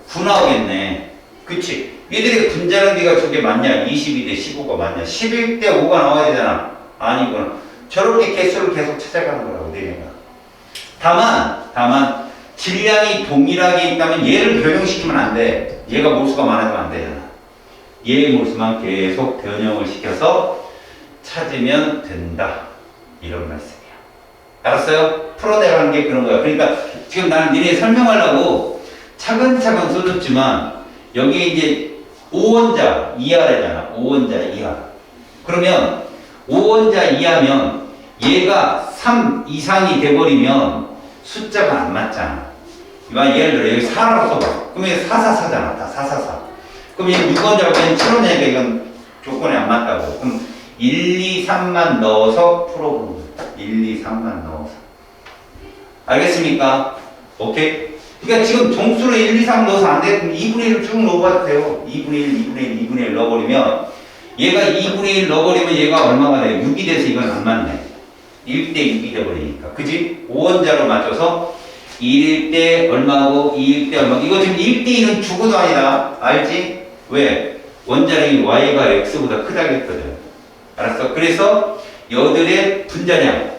9 나오겠네. 그치? 얘들의 분자량비가 저게 맞냐? 22대 15가 맞냐? 11대 5가 나와야 되잖아. 아니구나. 저렇게 개수를 계속 찾아가는 거라고, 내가. 다만 질량이 동일하게 있다면 얘를 변형시키면 안 돼. 얘가 몰수가 많아지면 안 되잖아. 얘의 몰수만 계속 변형을 시켜서 찾으면 된다. 이런 말씀이야. 알았어요? 풀어내라는 게 그런 거야. 그러니까 지금 나는 니네 설명하려고 차근차근 써줬지만 여기에 이제 5원자 이하래잖아. 5원자 이하. 그러면 5원자 이하면 얘가 3 이상이 돼버리면 숫자가 안 맞잖아. 예를 들어 여기 4라고 써봐. 그럼 얘 444잖아. 다 444. 그럼 얘 6원자고 얘는 7원자니까 이건 조건이 안 맞다고. 그럼 1, 2, 3만 넣어서 풀어보는 거야. 1, 2, 3만 넣어서. 알겠습니까? 오케이? 그러니까 지금 정수로 1, 2, 3 넣어서 안 돼. 그럼 2분의 1을 쭉 넣어봐도 돼요. 2분의 1, 2분의 1, 2분의 1 넣어버리면 얘가 2분의 1 넣어버리면 얘가 얼마가 돼요? 6이 돼서 이건 안 맞네. 1대 6이 돼버리니까. 그지? 5원자로 맞춰서 1일 때 얼마고 2일 때 얼마고. 이거 지금 1대 1은 죽어도 아니다. 알지? 왜? 원자량이 y가 x보다 크다고 했거든. 알았어? 그래서 여들의 분자량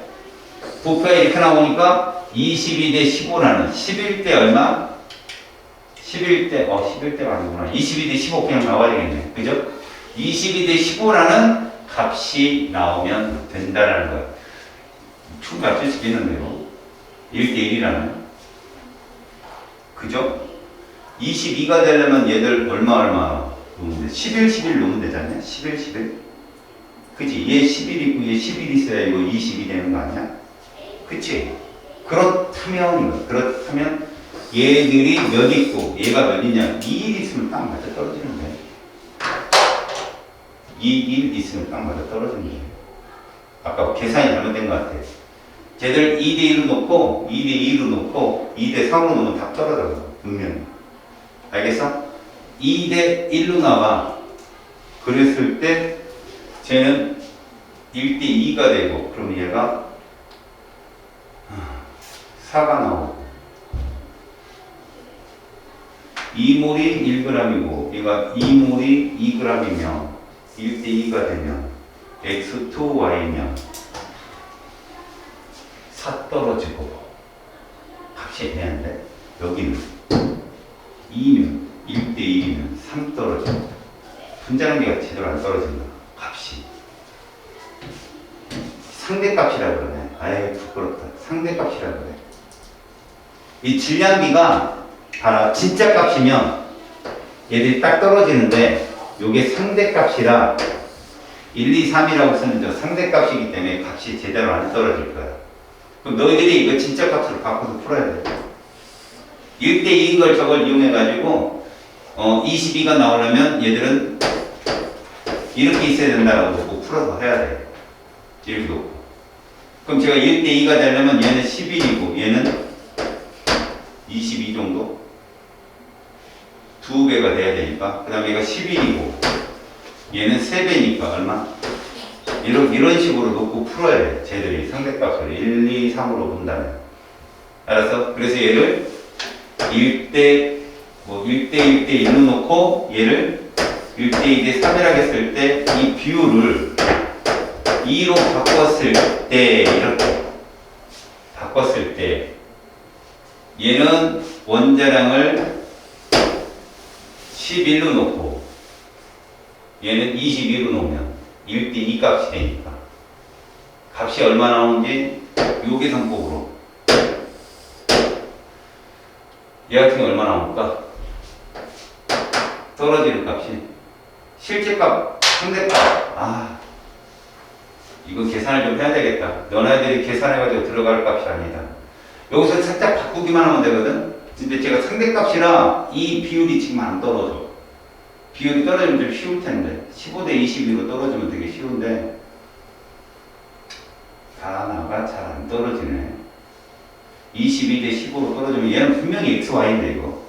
부피가 이렇게 나오니까 22대 15라는 11대 얼마? 11대 11대가 아니구나. 22대 15 그냥 나와야 되겠네. 그죠? 22대 15라는 값이 나오면 된다라는 거야. 충분히 맞출 수 있겠는데요. 1대 1이라는. 그죠? 22가 되려면 얘들 얼마 놓으면 돼? 11 놓으면 되지 않냐? 11. 그치? 얘 11 있고 얘 11 있어야 이거 22 되는 거 아니야? 그치? 그렇다면 얘들이 몇 있고 얘가 몇 있냐? 2일 있으면 딱 맞아 떨어지는 거야. 2일 있으면 딱 맞아 떨어지는 거야. 아까 계산이 잘못된 것 같아. 쟤들 2대 1로 놓고 2대 2로 놓고 2대 3으로 놓으면 다 떨어져. 분명히. 알겠어? 2대 1로 나와. 그랬을 때 쟤는 1대 2가 되고 그럼 얘가 4가 나오고 2몰이 1g이고 얘가 2몰이 2g이면 1대 2가 되면 x2y면 4 떨어지고 값이 애매한데 여기는 2면 1대 1이면 3 떨어지고 분자량비가 제대로 안 떨어진다. 값이 상대값이라 그러네. 아예 부끄럽다. 상대값이라 그래. 이 질량비가 봐라. 진짜 값이면 얘들이 딱 떨어지는데 요게 상대값이라 1, 2, 3이라고 쓰는 저 상대값이기 때문에 값이 제대로 안 떨어질 거야. 그럼 너희들이 이거 진짜 값으로 바꿔서 풀어야 돼. 1대 2인 걸 저걸 이용해가지고 22가 나오려면 얘들은 이렇게 있어야 된다라고 놓고 풀어서 해야 돼. 이렇게 놓고. 그럼 제가 1대 2가 되려면 얘는 11이고 얘는 22 정도? 2배가 돼야 되니까. 그 다음에 얘가 11이고 얘는 3배니까 얼마? 이런 식으로 놓고 풀어야 돼. 쟤들이 상대값을 1, 2, 3으로 본다면. 알았어? 그래서 얘를 1대 1로 놓고 얘를 1대 2대 3이라고 했을 때 이 비율을 2로 바꿨을 때 이렇게 바꿨을 때 얘는 원자량을 11로 놓고 얘는 22로 놓으면 1대 2 값이 되니까 값이 얼마 나오는지 요 계산법으로 얘 같은 게 얼마 나올까? 떨어지는 값이 실제 값, 상대 값. 이거 계산을 좀 해야 되겠다. 너네들이 계산해가지고 들어갈 값이 아니다. 여기서 살짝 바꾸기만 하면 되거든. 근데 제가 상대값이라 이 비율이 지금 안 떨어져. 비율이 떨어지면 좀 쉬울 텐데 15대 22로 떨어지면 되게 쉬운데 단아가 잘 안 떨어지네. 22대 15로 떨어지면 얘는 분명히 XY인데 이거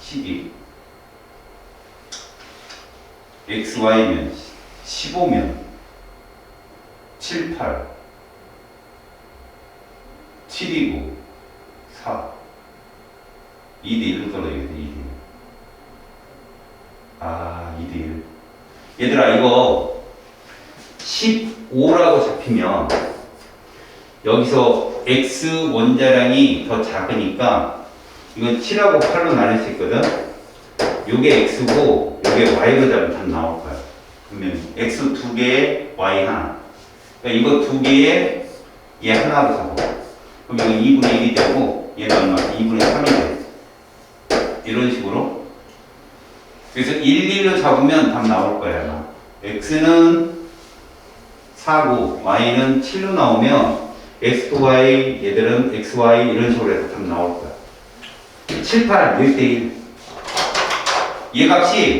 12 XY면 15면 7, 8 7이고 4 2대 1로 떨어지겠네. 2대 1 얘들아 이거 15라고 잡히면 여기서 X 원자량이 더 작으니까 이건 7하고 8로 나눌 수 있거든. 요게 X고 요게 Y로 잡으면 답 나올 거야. 그러면 X 2개에 Y 하나. 그러니까 이거 2개에 얘 하나로 잡고 그럼 이거 2분의 1이 되고 얘는 얼마? 2분의 3이 돼. 이런 식으로. 그래서 1, 1로 잡으면 답 나올 거야. 아마. X는 4고 Y는 7로 나오면 X, Y, 얘들은 X, Y 이런 식으로 해서 답 나올 거야. 7, 8, 1대 1. 얘 값이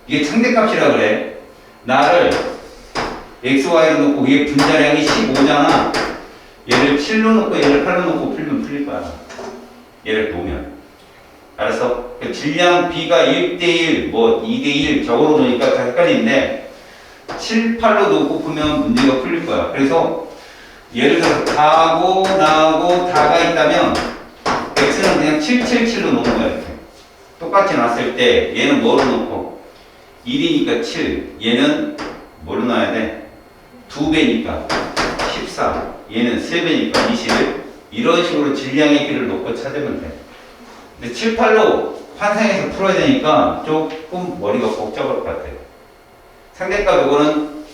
이게 상대값이라 그래. 나를 X, Y로 놓고 얘 분자량이 15잖아. 얘를 7로 놓고 얘를 8로 놓고 풀면 풀릴 거야. 얘를 놓으면. 알았어? 질량 B가 1대1, 뭐 2대1 적어로 놓으니까 다 헷갈리는데 7, 8로 놓고 풀면 문제가 풀릴 거야. 그래서 예를 들어서 다하고 나하고 다가 있다면 X는 그냥 7, 7, 7로 놓는 거야. 이렇게. 똑같이 놨을 때 얘는 뭐로 놓고 1이니까 7, 얘는 뭐로 놔야 돼? 2배니까 14, 얘는 3배니까 21 이런 식으로 질량의 길을 놓고 찾으면 돼. 근데 7, 8로 환상해서 풀어야 되니까 조금 머리가 복잡할 것 같아요. 상대값 이거는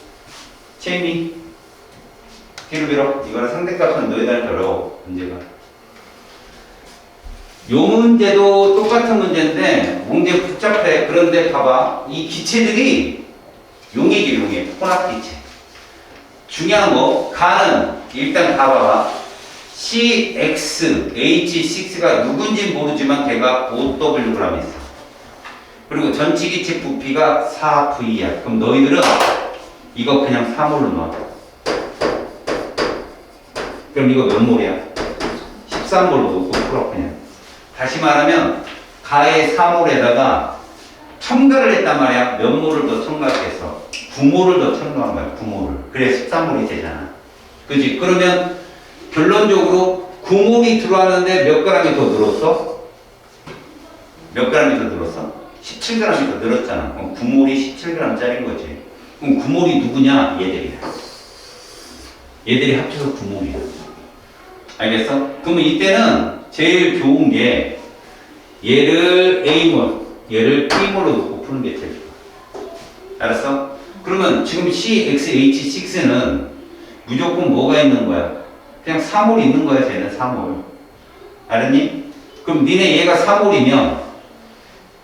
체인이 뒤로 밀어. 이거는 상대값은 너희들한테 어려워. 문제가. 요 문제도 똑같은 문제인데 문제 복잡해. 그런데 봐봐. 이 기체들이 용액이 용액. 혼합기체. 중요한 거 가는 일단 봐봐. CXH6가 누군지 모르지만 걔가 5Wg 있어. 그리고 전치기체 부피가 4V야. 그럼 너희들은 이거 그냥 3몰로 넣어. 그럼 이거 몇 몰이야? 13몰로 넣고 풀어 그냥. 다시 말하면 가의 4몰에다가 첨가를 했단 말이야. 몇 몰을 더 첨가했어? 9몰을 더 첨가한 거야. 9몰을. 그래 13몰이 되잖아. 그지? 그러면 결론적으로 9몰이 들어왔는데 몇 g이 더 늘었어? 몇 g이 더 늘었어? 17g이 더 늘었잖아. 그럼 9몰이 17g짜리인 거지. 그럼 9몰이 누구냐? 얘들이야. 얘들이 합쳐서 9몰이야. 알겠어? 그러면 이때는 제일 좋은 게 얘를 A몰, 얘를 B몰로 놓고 푸는 게 제일 좋아. 알았어? 그러면 지금 CXH6는 무조건 뭐가 있는 거야? 그냥 3몰 있는 거야. 쟤는 3몰. 알았니? 그럼 니네 얘가 3몰이면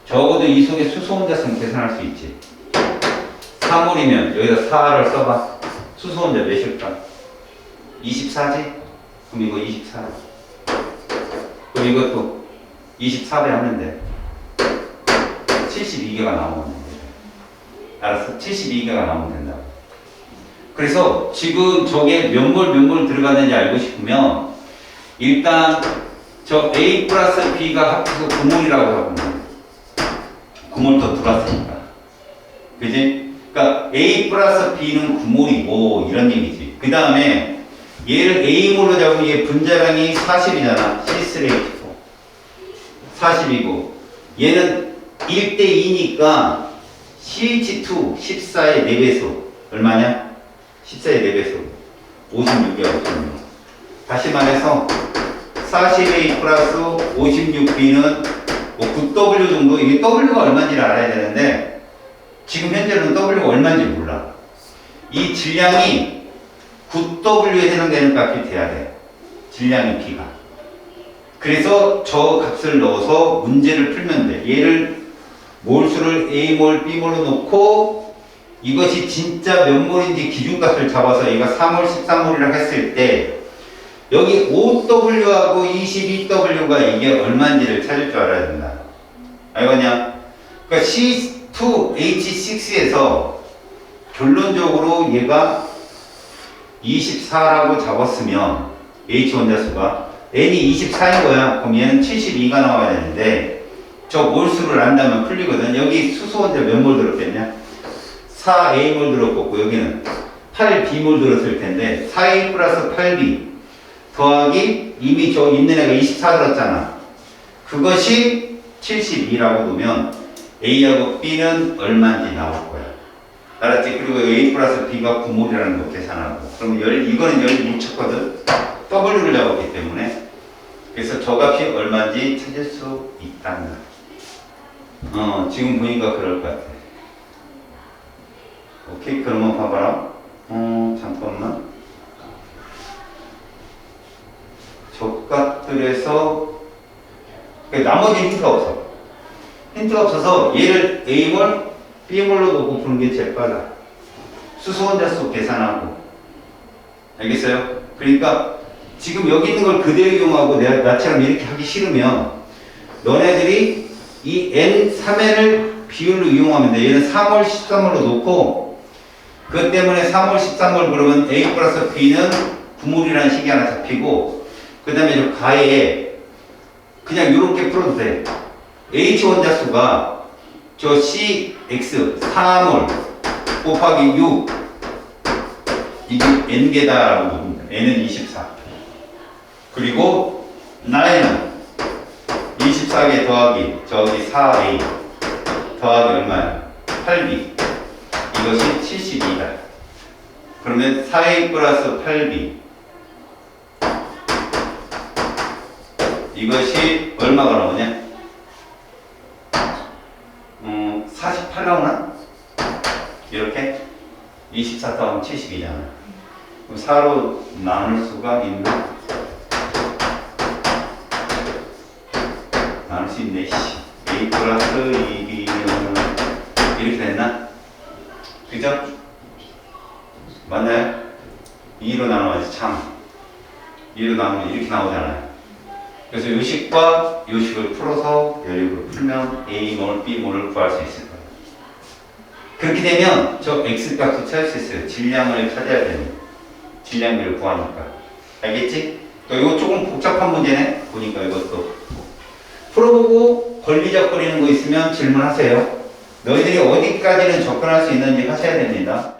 적어도 이 속에 수소 혼자성 계산할 수 있지. 3몰이면 여기다 4를 써봐. 수소 혼자 몇일까? 24지? 그럼 이거 24. 그럼 이것도 24배 하면 돼. 72개가 나오면 돼. 알았어? 72개가 나오면 된다. 그래서 지금 저게 몇 몰 들어가는지 알고 싶으면 일단 저 A 플러스 B가 합쳐서 9몰이라고 하고 9몰 더 들어왔으니까. 그지? 그러니까 A 플러스 B는 9몰이고 이런 얘기지. 그 다음에 얘를 A몰로 잡으면 얘 분자량이 40이잖아. C3H4. 40이고 얘는 1대2니까 CH2 14의 4배수 얼마냐? 14의 4배수 56이라고. 다시 말해서 40A 플러스 56B는 뭐 9W 정도, 이게 W가 얼마인지를 알아야 되는데 지금 현재는 W가 얼마인지 몰라. 이 질량이 9W에 해당되는 값이 돼야 돼. 질량이 B가. 그래서 저 값을 넣어서 문제를 풀면 돼. 얘를 몰수를 A몰, B몰로 놓고 이것이 진짜 몇 몰인지 기준값을 잡아서 얘가 3몰, 13몰이라고 했을 때 여기 5W하고 22W가 이게 얼마인지를 찾을 줄 알아야 된다. 알겠냐? 그러니까 C2H6에서 결론적으로 얘가 24라고 잡았으면 H 원자수가 N이 24인 거야. 그럼 얘는 72가 나와야 되는데 저 몰수를 안다면 풀리거든. 여기 수소 원자 몇 몰 들었겠냐? 4A몰 들었고 여기는 8B몰 들었을 텐데 4A 플러스 8B 더하기 이미 저 있는 애가 24 들었잖아. 그것이 72라고 두면 A하고 B는 얼마인지 나올 거야. 알았지? 그리고 A 플러스 B가 9몰이라는 거 계산하고. 그럼 이거는 열이 뭉쳤거든. W를 잡았기 때문에. 그래서 저 값이 얼마인지 찾을 수 있다는 거. 지금 보니까 그럴 것 같아. 오케이, 그러면 봐봐라. 잠깐만. 저 값들에서 나머지 힌트가 없어. 힌트가 없어서 얘를 A몰, B몰로 놓고 푸는 게 제일 빨라. 수소 원자수 계산하고. 알겠어요? 그러니까 지금 여기 있는 걸 그대로 이용하고 내가 나처럼 이렇게 하기 싫으면 너네들이 이 N3N을 비율로 이용하면 돼. 얘는 3월 13월로 놓고 그것 때문에 3월 13월 그러면 A 플러스 B는 9몰이라는 식이 하나 잡히고 그 다음에 저 가에 그냥 이렇게 풀어도 돼. H 원자수가 저 CX 4몰 곱하기 6 이게 N개다라고 봅니다. N은 24 그리고 나에는 24개 더하기 저기 4A 더하기 얼마야? 8B 이것이 72다. 그러면 4A 플러스 8B 이것이 얼마가 나오냐? 48 나오나? 이렇게 24 더하면 72잖아. 그럼 4로 나눌 수가 있나? 나눌 수 있네. A 플러스 2B는 이렇게 됐나? 그죠? 맞나요? 2로 나눠야지 참. 2로 나누면 이렇게 나오잖아요. 그래서 요식과 요식을 풀어서 연립으로 풀면 A몰, B몰을 구할 수 있을 거예요. 그렇게 되면 저 X값도 찾을 수 있어요. 질량을 찾아야 되는. 질량비를 구하니까. 알겠지? 또 이거 조금 복잡한 문제네. 보니까 이것도. 풀어보고 걸리적거리는 거 있으면 질문하세요. 너희들이 어디까지는 접근할 수 있는지 하셔야 됩니다.